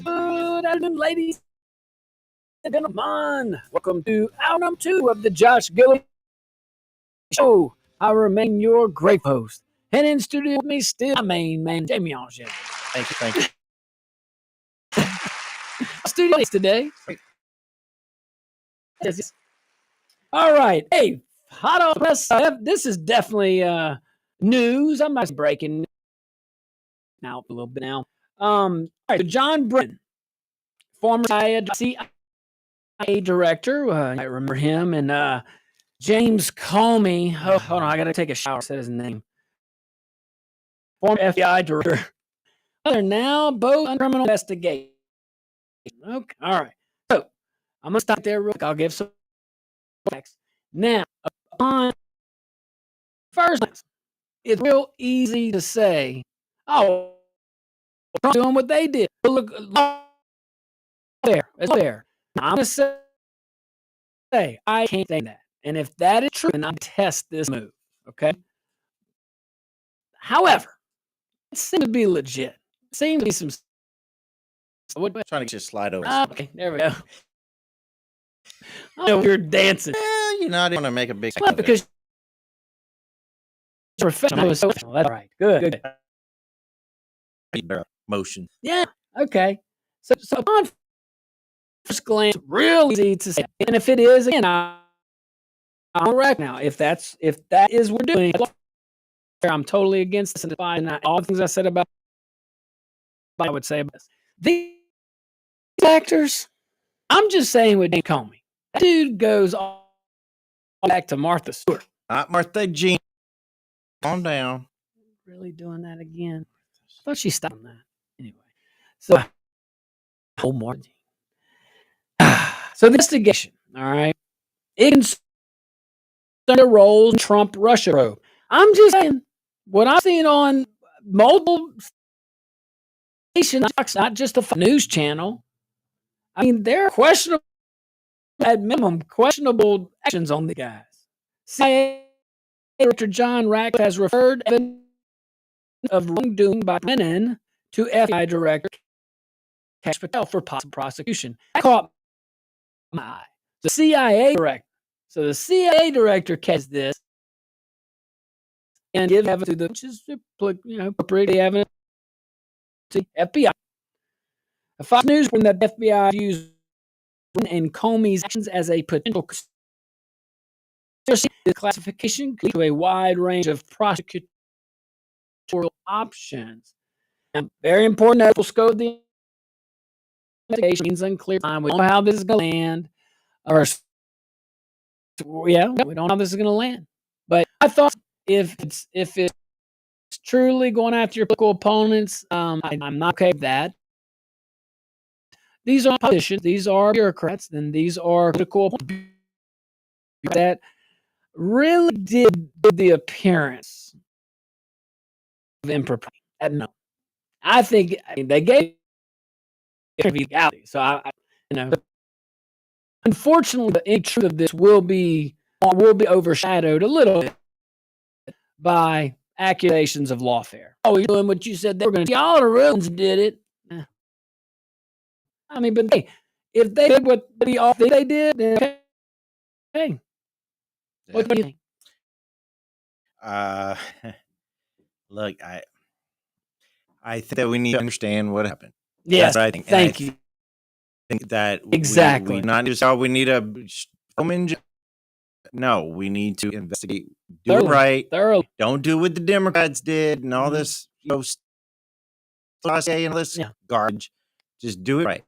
Good afternoon, ladies and gentlemen. Welcome to hour number 2 of the Josh Guillory Show. I remain your great host. And in studio with me still, my main man, Jamie Angel. Thank you. Studio today. Yes. All right. Hey, hot off press. This is definitely news. I'm not breaking now a little bit now. All right. So John Brennan, former CIA director, I remember him, and James Comey. Oh, hold on, I got to take a shower. Said his name. Former FBI director. They're now both under criminal investigation. Okay, all right. So I'm gonna stop there real quick. I'll give some facts. Now, upon first glance, it's real easy to say, "Oh, Trump's doing what they did." Look there, it's there. Now, I'm gonna say I can't say that, and if that is true, then I test this move. Okay. However, it seems to be legit. Seems to be some. What trying to get you to slide over? Okay, there we go. I know you're dancing. You know, I didn't want to make a big. Well, because you're professional. That's right. Good. Motion. Yeah. Okay. So upon first glance, real easy to say. And if it is, again, I'm correct now. If that is what we're doing, I'm totally against this. And all the things I said about, I would say about this. These actors, I'm just saying with James Comey, that dude goes all back to Martha Stewart. Not Martha Jean. Calm down. Really doing that again? I thought she stopped on that. Anyway, so whole Martha. So the investigation, all right, it concerns the roles in Trump-Russia probe. I'm just saying what I've seen on multiple stations, not just a news channel. I mean, there are questionable, at minimum, questionable actions on the guys. CIA Director John Ratcliffe has referred evidence of wrongdoing by Brennan to FBI Director Kash Patel for possible prosecution. That caught my eye. The CIA director. So the CIA director catches this and gives evidence to the, which is appropriate evidence to FBI. A Fox News when that FBI views and Comey's actions as a potential conspiracy. The classification could lead to a wide range of prosecutorial options. And very important that will scope the investigation means unclear time. We don't know how this is going to land. We don't know how this is going to land. But I thought if it's truly going after your political opponents, I'm not okay with that. These are politicians, these are bureaucrats, and these are political opponents that really did the appearance of impropriety. No, I think they gave legality. So unfortunately, the truth of this will be overshadowed a little bit by accusations of lawfare. Oh, you're doing what you said they were going to do. All the real ones did it. I mean, but hey, if they did what they did, then okay. Hey, what do you think? Look, I think that we need to understand what happened. Yes, I think. Thank you. I think that Exactly. we not just we need a no, we need to investigate, do it right. Thoroughly. Don't do what the Democrats did and all this, and all this garbage. Just do it right.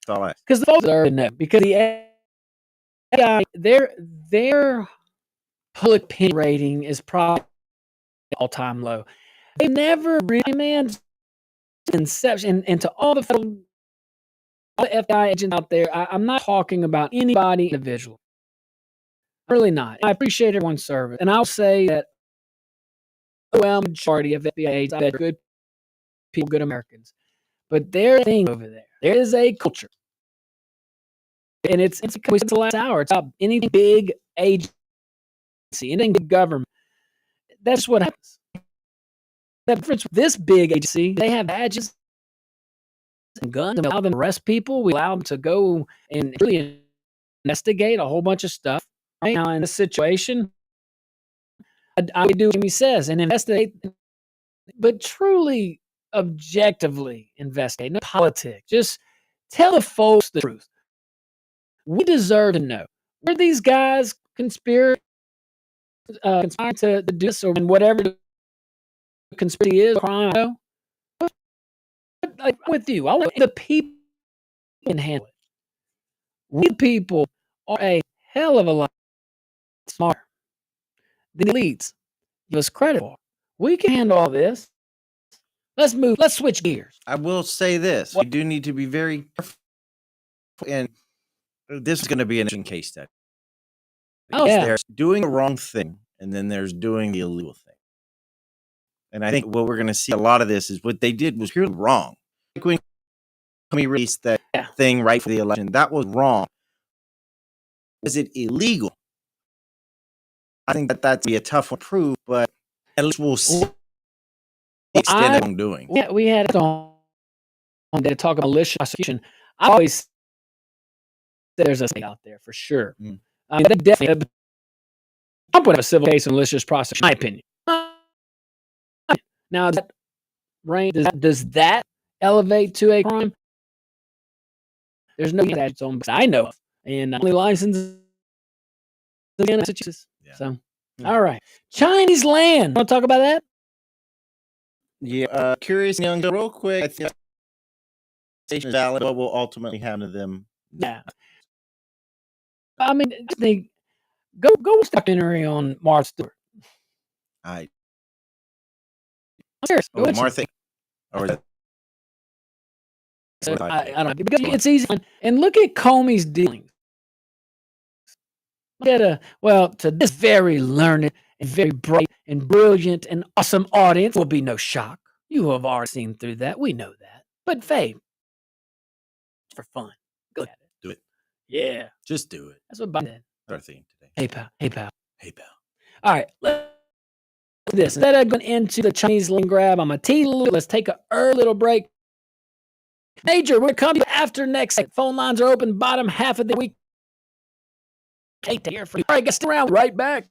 That's all I. Because the folks are in that. Because the their public opinion rating is probably all-time low. They never really, man, inception, and to all the FBI agents out there, I'm not talking about anybody individual. Really not. I appreciate everyone's service. And I'll say that the majority of FBI agents are good people, good Americans. But there's a thing over there. There is a culture. And it's we said the last hour. It's about any big agency, anything big government. That's what happens. The difference with this big agency, they have badges and guns, and we allow them to arrest people. We allow them to go and really investigate a whole bunch of stuff. Right now, in this situation, I would do what he says and investigate, but truly, objectively investigate, no politics. Just tell the folks the truth. We deserve to know. Were these guys conspiring to do this, or whatever the conspiracy is, crime? I know. Like with you, I'll let the people can handle it. We people are a hell of a lot smarter than the elites give us credit for. We can handle all this. Let's move. Let's switch gears. I will say this: we do need to be very careful, and this is going to be an interesting case study. There's doing the wrong thing, and then there's doing the illegal thing. And I think what we're going to see a lot of this is what they did was purely wrong. Like when we released that thing right for the election, that was wrong. Was it illegal? I think that's be a tough one to prove, but at least we'll see the extent of wrongdoing. Yeah, we had it on to talk about malicious prosecution. I always say there's a thing out there for sure. I mean, they definitely Trump would have a civil case on malicious prosecution, in my opinion. Now, does that elevate to a crime? There's no statutes on I know of, and only license in Massachusetts. Yeah. So, all right, Chinese land. Want to talk about that? Yeah, curious young girl, real quick. I think station is valid. What will ultimately happen to them? Yeah, I mean, they go watch the documentary on Martha Stewart. I'm serious. Martha, or is it? I don't know, because it's easy. And look at Comey's dealings. To this very learned and very bright and brilliant and awesome audience will be no shock. You have already seen through that. We know that. But Faye, for fun, go ahead. Do it. Yeah. Just do it. That's what Biden did. Our theme today. Hey, pal. Hey, pal. Hey, pal. All right. Let's do this. Instead of going into the Chinese land grab, I'm going to tease a little. Let's take an early little break. Major, we're going to come to you after next. Phone lines are open bottom half of the week. Hate to hear from you. All right, get around. Right back.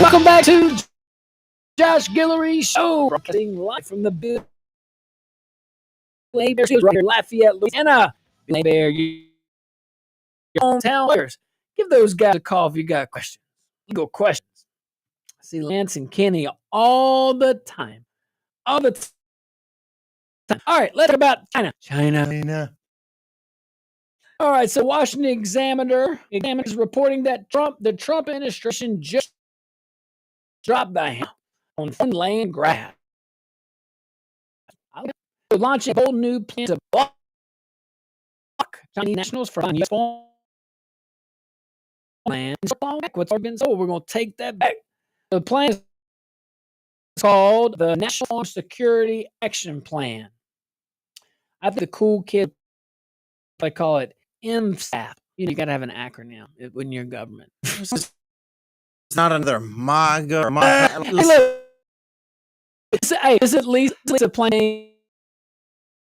Welcome back to Josh Guillory Show, broadcasting live from the Bill Bear Studios right here in Lafayette, Louisiana. Bill Bear, your hometown players. Give those guys a call if you got questions. Legal questions. I see Lance and Kenny all the time. All the time. All right, let's talk about China. China. All right, so Washington Examiner is reporting that the Trump administration just dropped the hammer on land grab. Launching a whole new plan to block Chinese nationals from U.S. land. What's already been sold? We're going to take that back. The plan is called the National Security Action Plan. I think the cool kids, they call it MSAP. You got to have an acronym when you're in government. It's not another MAGA. Hey, it's at least a plain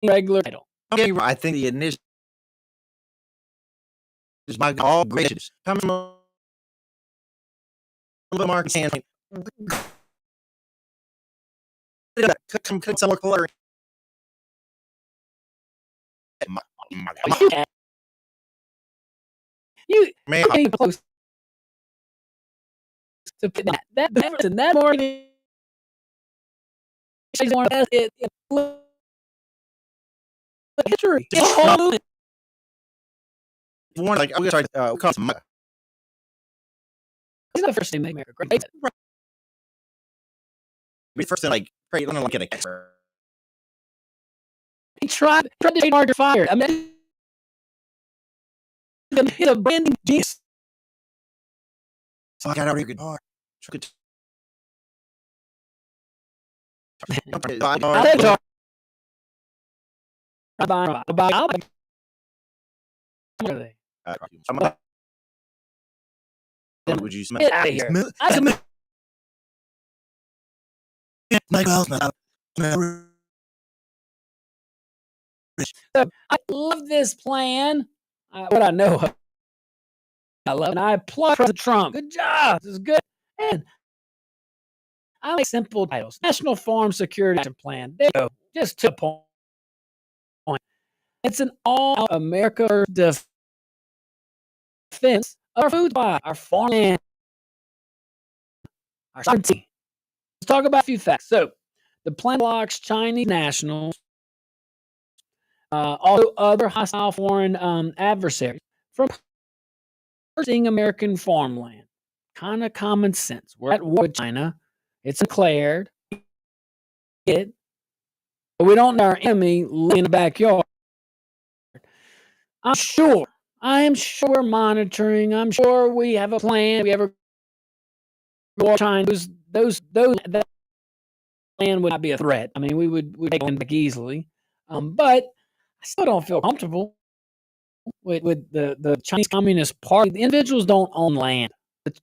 regular title. Okay, I think the initial is MAGA all gracious. Comes from a little market standpoint. Some more color. You may close to that more than history. One like I'm sorry, call some MAGA. It's not the first thing they make great. First thing like great, I don't like it. He tried to trademark your fire. I mean, hit a branding genius. So I got out here good hard. Would you smell? Get out of here. So, I love this plan. What I know, I love, and I applaud President Trump. Good job. This is good. And I like simple titles. National Farm Security Action Plan. There you go. Just to the point. It's an all-America defense of our food supply, our farmland, our sovereignty. Let's talk about a few facts. So, the plan blocks Chinese nationals, also other hostile foreign adversaries from purchasing American farmland. Kind of common sense. We're at war with China. It's declared. But we don't know our enemy in the backyard. I am sure we're monitoring. I'm sure we have a plan. We have a war China. That plan would not be a threat. I mean, we'd take them back easily. But I still don't feel comfortable with the Chinese Communist Party. The individuals don't own land.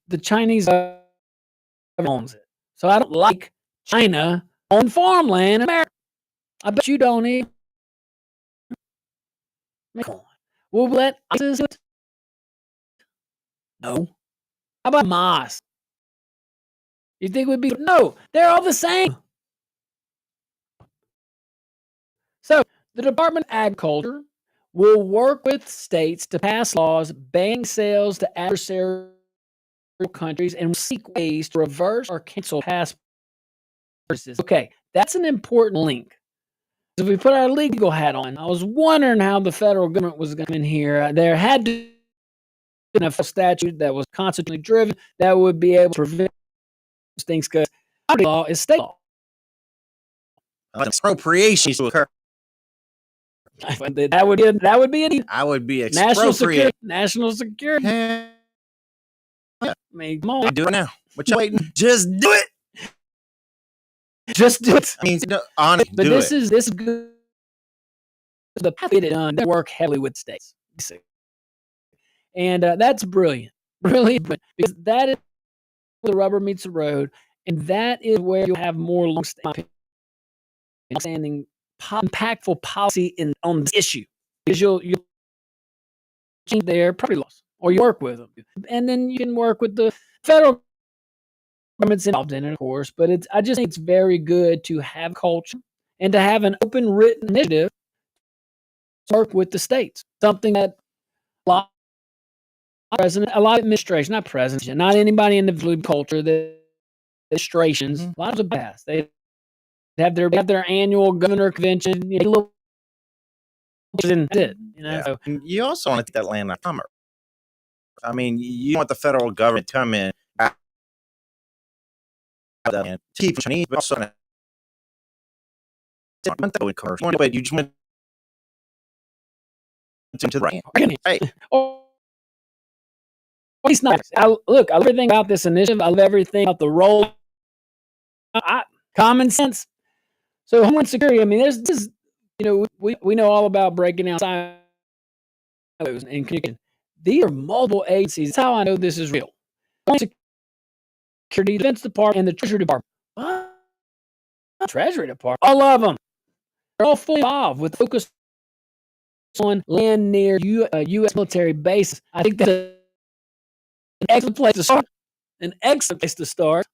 The Chinese owns it. So I don't like China on farmland in America. I bet you don't either. Come on. We'll let ISIS do it? No. How about Hamas? You think we'd be? No, they're all the same. So the Department of Agriculture will work with states to pass laws banning sales to adversarial countries and seek ways to reverse or cancel past purchases. Okay, that's an important link. If we put our legal hat on, I was wondering how the federal government was going to come in here. There had to be a statute that was constitutionally driven that would be able to prevent things because law is state law. Expropriation to occur. That would be it. I would be expropriated. National security. Yeah. I mean, come on. Do it now. What you waiting? Just do it. Just do it. I mean, on it. But this is good. The path get it done. They work heavily with states, and that's brilliant, brilliant, because that is where the rubber meets the road, and that is where you have more long-standing, impactful policy on this issue, because you'll change their property laws, or you work with them, and then you can work with the federal government's involved in it, of course, but I just think it's very good to have culture and to have an open written initiative to work with the states. Something that a lot of administration, not presidents, not anybody in the culture, the administrations, a lot of the past, they have their annual governor convention, and that's it. Yeah. So, And you also want to take that land on commerce. I mean, you want the federal government to come in and keep Chinese, but also commercial. But you just went into the right. or it's nice. I love everything about this initiative. I love everything about the role. Common sense. So Homeland Security. I mean, this is, we know all about breaking down silos and communication. These are multiple agencies. That's how I know this is real. Homeland Security, Defense Department, and the Treasury Department. Treasury Department. All of them. They're all fully involved with focus on land near U.S. military bases. I think that's an excellent place to start. An excellent place to start.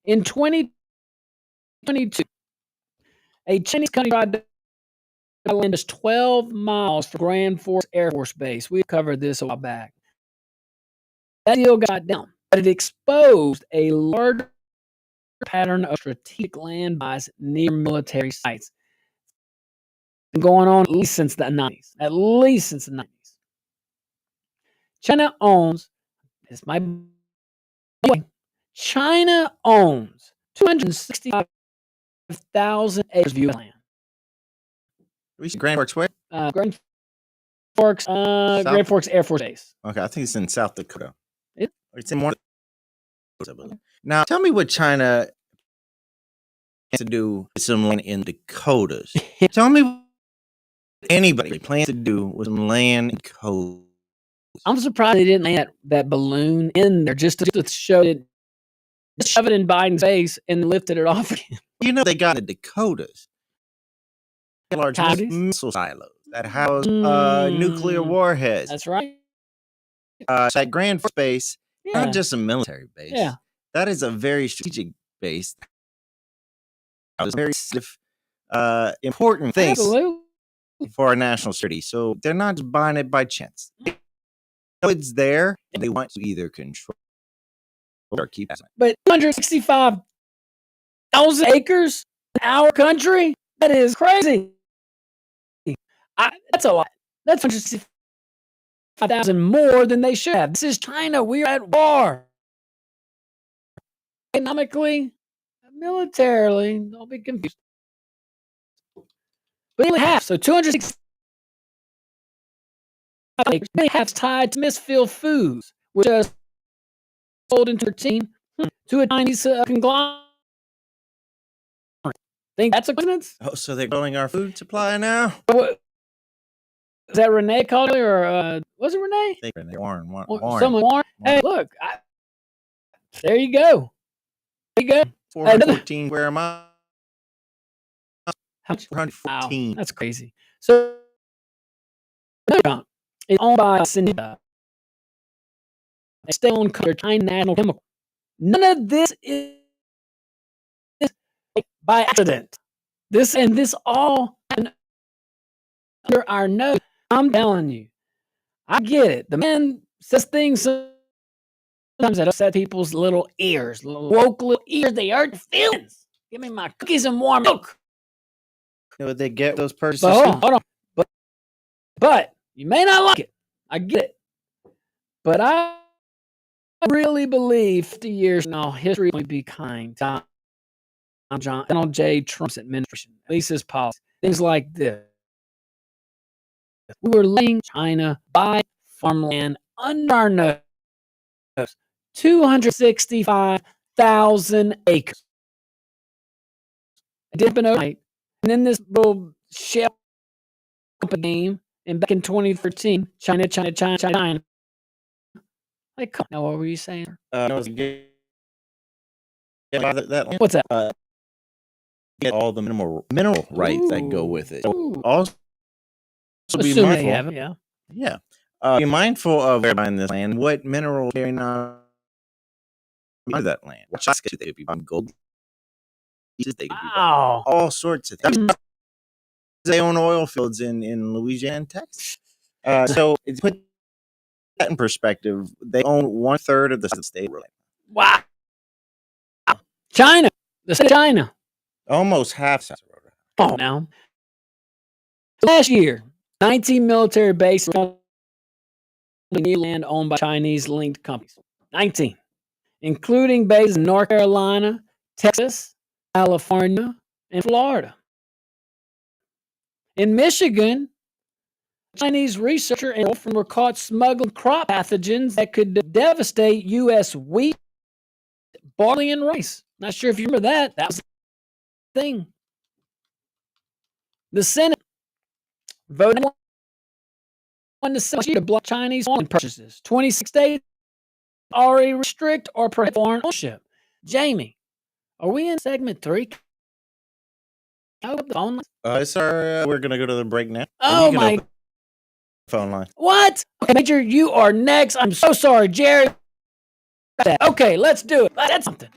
In 2022, a Chinese country tried to land us 12 miles from Grand Forks Air Force Base. We covered this a while back. That deal got down, but it exposed a large pattern of strategic land buys near military sites. Been going on at least since the 90s. China owns, this might be, China owns 265,000 acres of U.S. land. Grand Forks where? Grand Forks Air Force Base. Okay, I think it's in South Dakota. It's in more. Now, tell me what China plans to do with some land in Dakotas. Tell me what anybody plans to do with some land in Dakotas. I'm surprised they didn't land that balloon in there just to show it, shove it in Biden's face and lifted it off again. They got the Dakotas. Large missile silos that house nuclear warheads. That's right. That Grand Forks base, not just a military base. Yeah. That is a very strategic base. It's very important things for our national security. So they're not just buying it by chance. They know it's there, and they want to either control or keep it. But 265,000 acres in our country? That is crazy. That's a lot. That's 165,000 more than they should have. This is China. We're at war. Economically, militarily, don't be confused. But nearly half. So 265 acres, nearly half tied to misfilled foods, which is sold in 13 to a Chinese conglomerate. Think that's a coincidence? Oh, so they're growing our food supply now? Is that Renee called it, or was it Renee? I think Warren. Someone Warren. Hey, look. There you go. 414 square miles. How much? 414. Wow, that's crazy. So, it's owned by Sinita. They stay on under China National Chemical. None of this is by accident. This all happened under our nose. I'm telling you, I get it. The man says things sometimes that upset people's little ears, woke little ears. They hurt feelings. Give me my cookies and warm milk. Would they get those purchases? Hold on. But you may not like it. I get it. But I really believe 50 years now, history will be kind to Donald J. Trump's administration, at least his policy. Things like this. We were letting China buy farmland under our nose. 265,000 acres. It didn't happen overnight. And then this little shell game, and back in 2013, China. Like, come on, now, what were you saying? What's that? Get all the mineral rights that go with it. Also, be mindful. They have it, yeah. Be mindful of buying this land. What mineral carrying on of that land. They could be buying gold. They could be buying Wow. all sorts of things. They own oil fields in Louisiana and Texas. So to put that in perspective, they own 1/3 of the state. Wow. China. The state of China. Almost half. Oh, now. Last year, 19 military bases on land owned by Chinese-linked companies. 19. Including bases in North Carolina, Texas, California, and Florida. In Michigan, Chinese researcher and orphan were caught smuggling crop pathogens that could devastate U.S. wheat, barley, and rice. Not sure if you remember that. That was the thing. The Senate voted to block Chinese oil purchases. 26 states already restrict or prohibit foreign ownership. Jamie, are we in segment 3? Sir, we're going to go to the break now. Oh, my. Phone line. What? Okay, Major, you are next. I'm so sorry, Jerry. Okay, let's do it. That's something.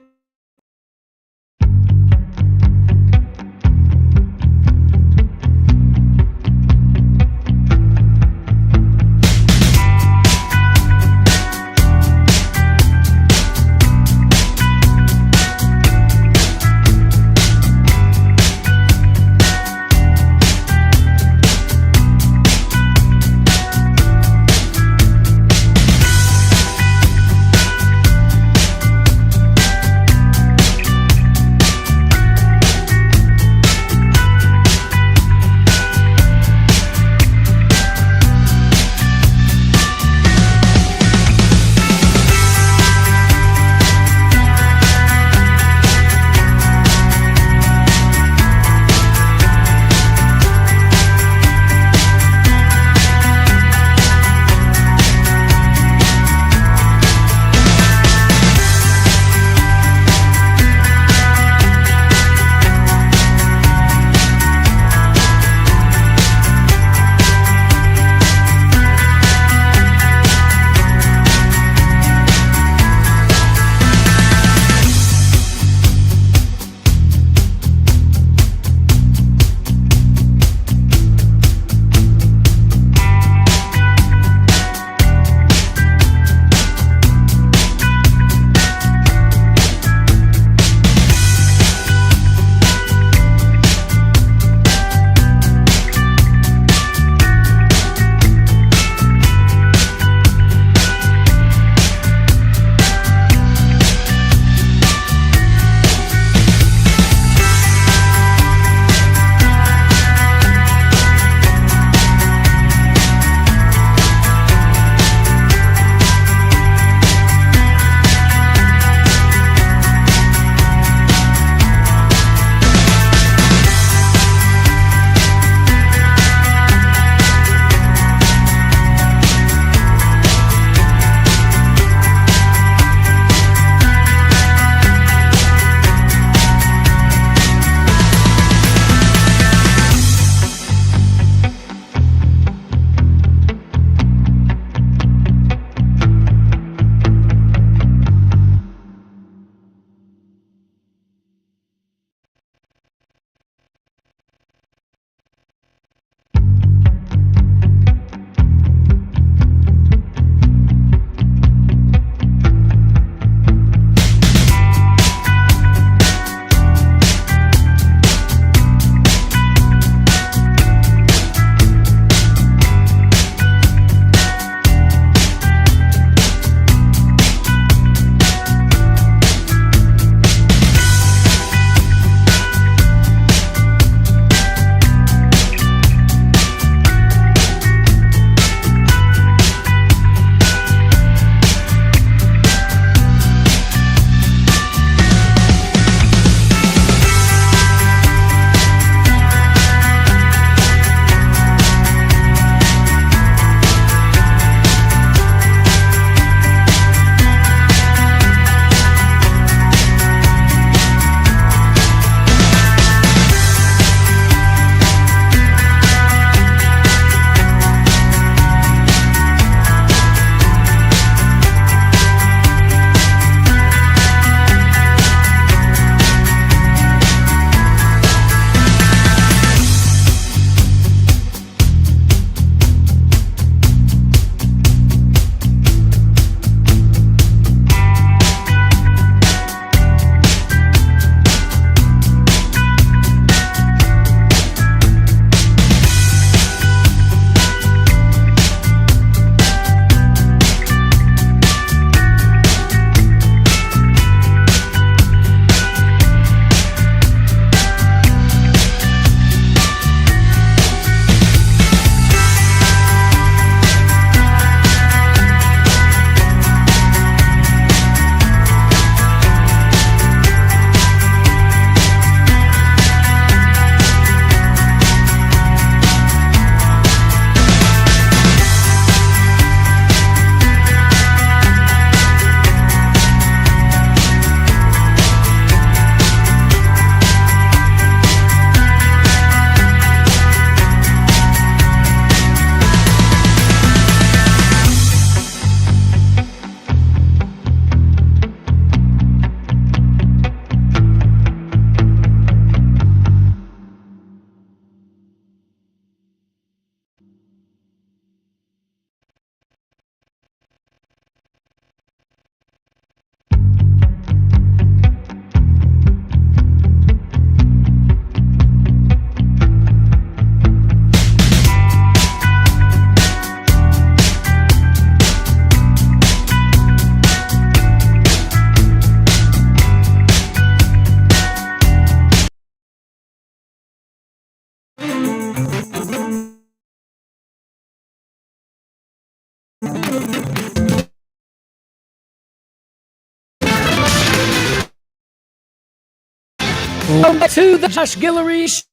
Welcome back to the Josh Guillory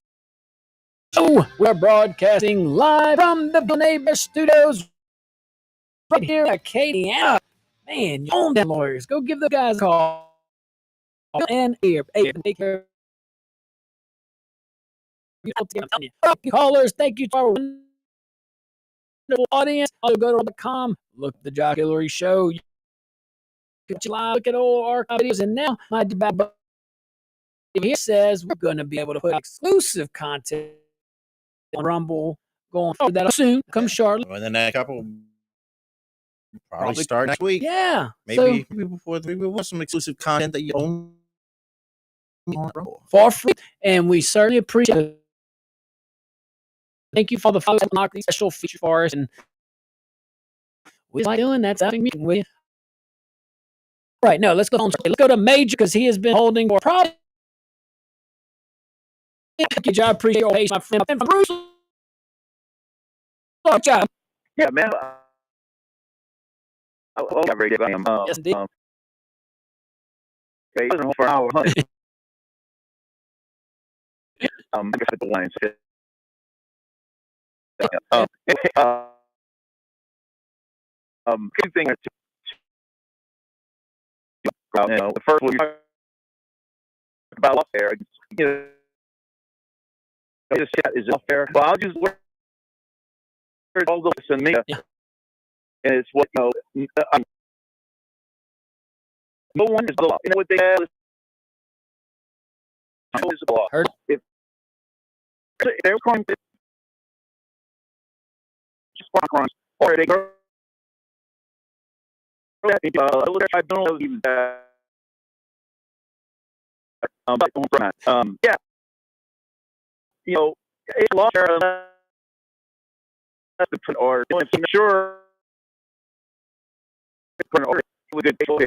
Show. We're broadcasting live from the Neighbor Studios right here at Acadiana. Man, you own them lawyers. Go give the guys a call. And here, take care. Callers, thank you to our wonderful audience. Also go to .com, look at the Josh Guillory Show. You can look at all our videos, and now my bad here says we're going to be able to put exclusive content on Rumble going forward. That'll soon come Charlotte. And then a couple probably start next week. Yeah. Maybe before we want some exclusive content that you own on Rumble for free. And we certainly appreciate it. Thank you for the folks that knock these special features for us. And we like doing that's having me with you. Right, no, let's go on. Let's go to Major because he has been holding for probably. Thank you, I appreciate your patience, my friend. And from Bruce. Good job. Yeah, man. Oh, I'm very good. Yes, indeed. Okay, he wasn't home for an hour. Huh? I guess the lines. Two things. The first one you talk about off air. You know, this chat is off air. Well, I'll just work all this and me. Yeah. And it's what no one is the law. You know what they have? No is the law. Heard. If they're calling it just crimes, or they go. I don't know even that. Yeah. You know, it's law that's the print order. If I'm sure print order with good people.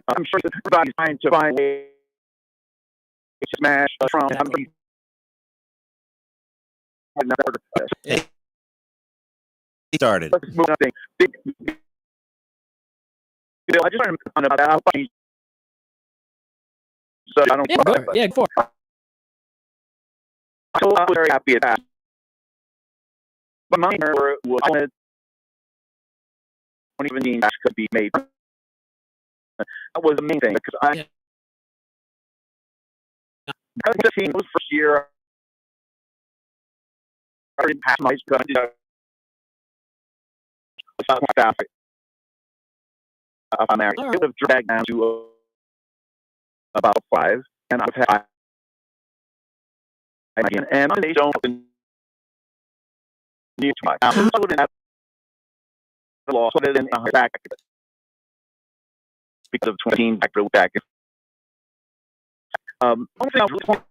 I'm sure that everybody's trying to find a smash Trump. I'm sure he started. Let's move on. I just want to about how funny. So I don't. Yeah, go for it. So I was very happy at that. But my error was I wanted 2017 match could be made. That was the main thing because because the team was first year. I didn't pass my gun. I'm married. It would have dragged down to about 5, and I've had again, and they don't need to buy. I would have the law, so then back because of 20 back. One thing I really want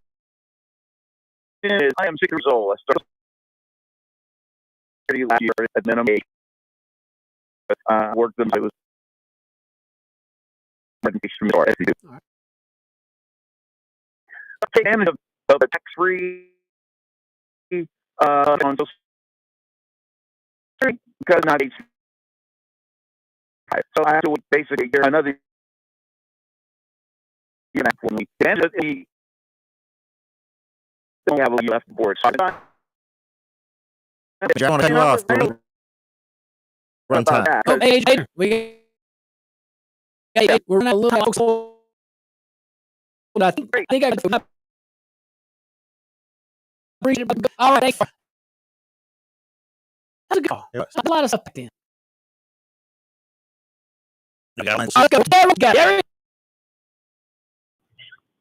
is I am 6 years old. I started last year at minimum 8. But worked them. I was take advantage of the tax-free on Social Security because not age. So I have to basically get another. When we get into the, don't have a left board. So I want to cut you off. Run time. Oh, hey, we're not a little. I think I got. All right, how's it go? There's a lot of stuff back then. Let's go, Gary.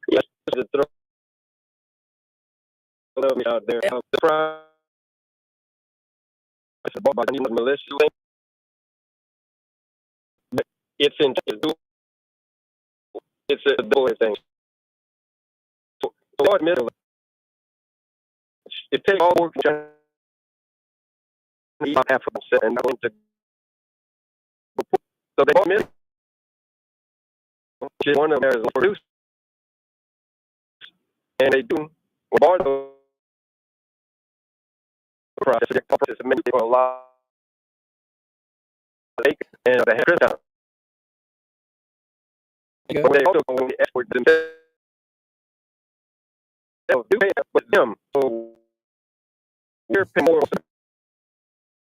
Yes, love me out there. I'm surprised. It's about my malicious thing. But it's a doing thing. So Lord middle it takes all work to half of them and I went to so they bought me one of them is produced and they do bar the process to make a lot of acres and they have Chris out. But they also go to export themselves do that with them. So we're paying more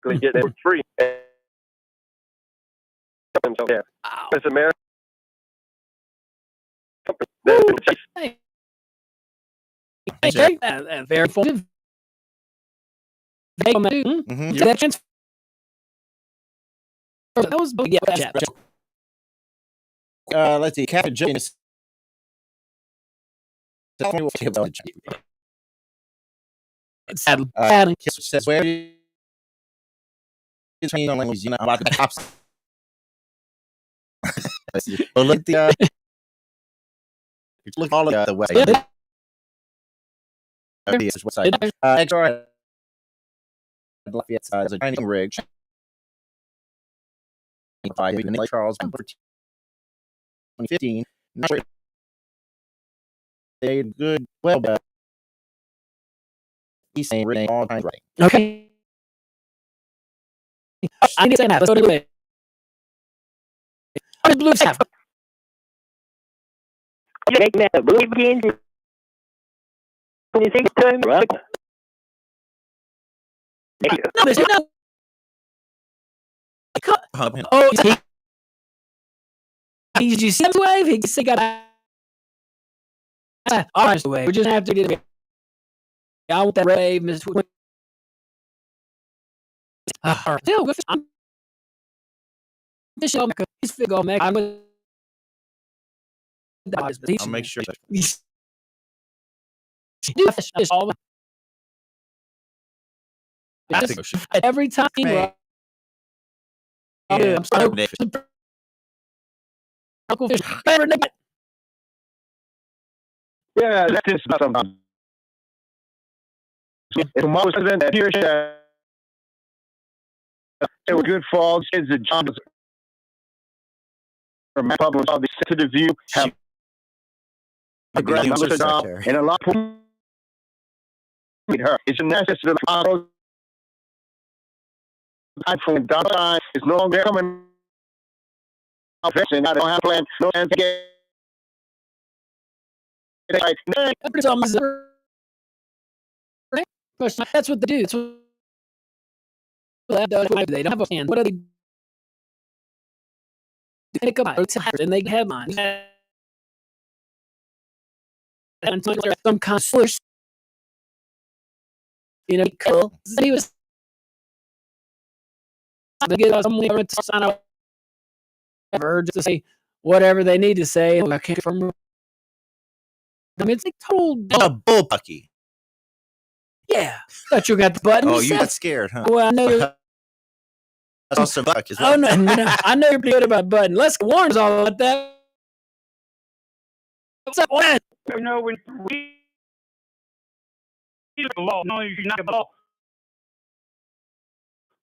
to get it free and themselves there. It's American company that Very informative. Mm-hmm. That transfer. That was Let's see. Captain Jonas. Says where is he on language? You know about the cops. Well, look at the look all of the website. Website. XR Lafayette is a training rig. By Charles 2015. They good well. He's saying written all kinds of writing. Okay. I need to say that. Let's go to it. How does Blue have? make that blue again. You think time, right? No, there's no. Oh, he just sent wave. He just got. Orange wave. We just have to get it. I want that wave, Mr. Still, I'm. This he's figure out. I'm with. I'll make sure. Every time. I'm sorry. Yeah, that is not something. It's most of them that here they were good falls. Kids that John was from my public all the sensitive view have a grandmother job and a lot of her. It's a necessary model. From downside is no longer coming. I don't have a plan. No plan to get. That's what they do. They don't have a plan. What are they? They come out and they headlines. And some kind of source. You know, he was. They get someone to sign out. Just to say whatever they need to say. I can't from. I mean, it's like total bullpucky. Yeah, thought you got the button. Oh, you got scared, huh? Well, I know you're. That's also buck as well. Oh no, I know you're pretty good about button. Let's warns all about that. What's up, Warren? You know, when we the law, no, you're not the law.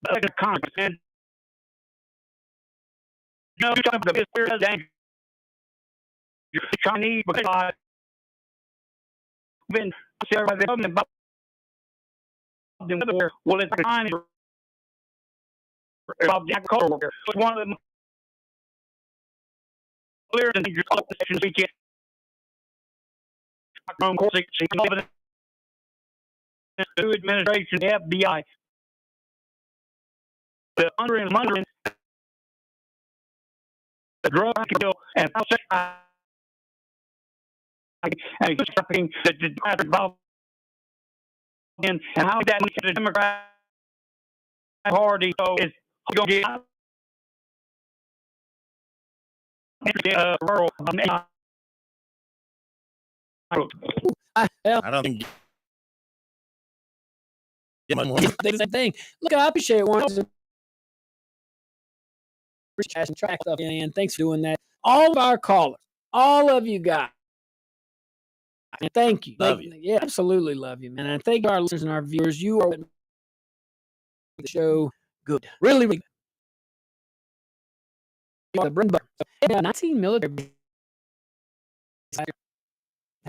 But like a Congress, man. You know, you're talking about the spirit of danger. You're Chinese because I've been talking about them. Well, it's like a time about the agricultural worker. It's one of them clear and you're called the section we can't. From course, the administration, the FBI, the under the drug bill and trafficking that the involved in, and how that makes the Democrat Party so is going to get rural. I don't think They do the same thing. Look, I appreciate one. And track stuff in. Thanks for doing that. All of our callers, all of you guys. And thank you. Love you. Yeah, absolutely love you, man. And thank our listeners and our viewers. You are the show good. Really, really good. The bread and butter. 19 military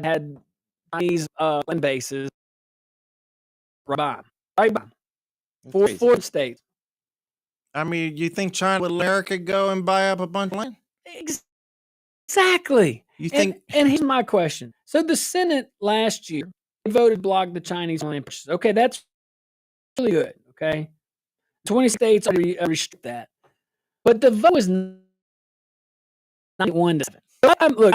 had Chinese land bases right by four states. I mean, you think China would America go and buy up a bunch of land? Exactly. You think? And here's my question. So the Senate last year voted to block the Chinese land purchases. Okay, that's really good. Okay, 20 states already restrict that, but the vote was 91 to 7. Look,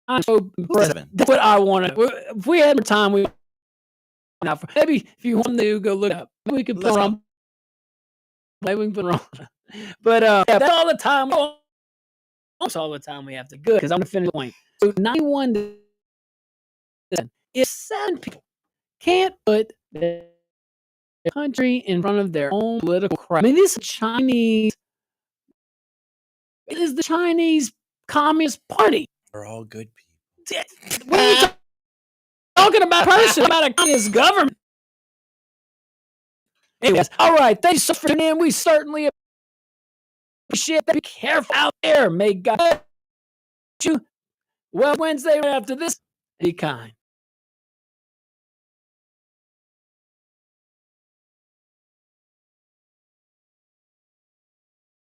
I'm so impressed. That's what I want to. If we had more time, we now maybe if you want to go look up, maybe we could put on. Maybe we can put it on. But yeah, that's all the time. Almost all the time we have to go because I'm going to finish the point. So 91 to 7. If 7 people can't put their country in front of their own political crowd, I mean, this is Chinese. It is the Chinese Communist Party. They're all good people. What are you talking about? Person about a communist government. Anyways, all right. Thanks so much for tuning in. We certainly appreciate that. Be careful out there. May God bless you. Well, Wednesday after this, be kind.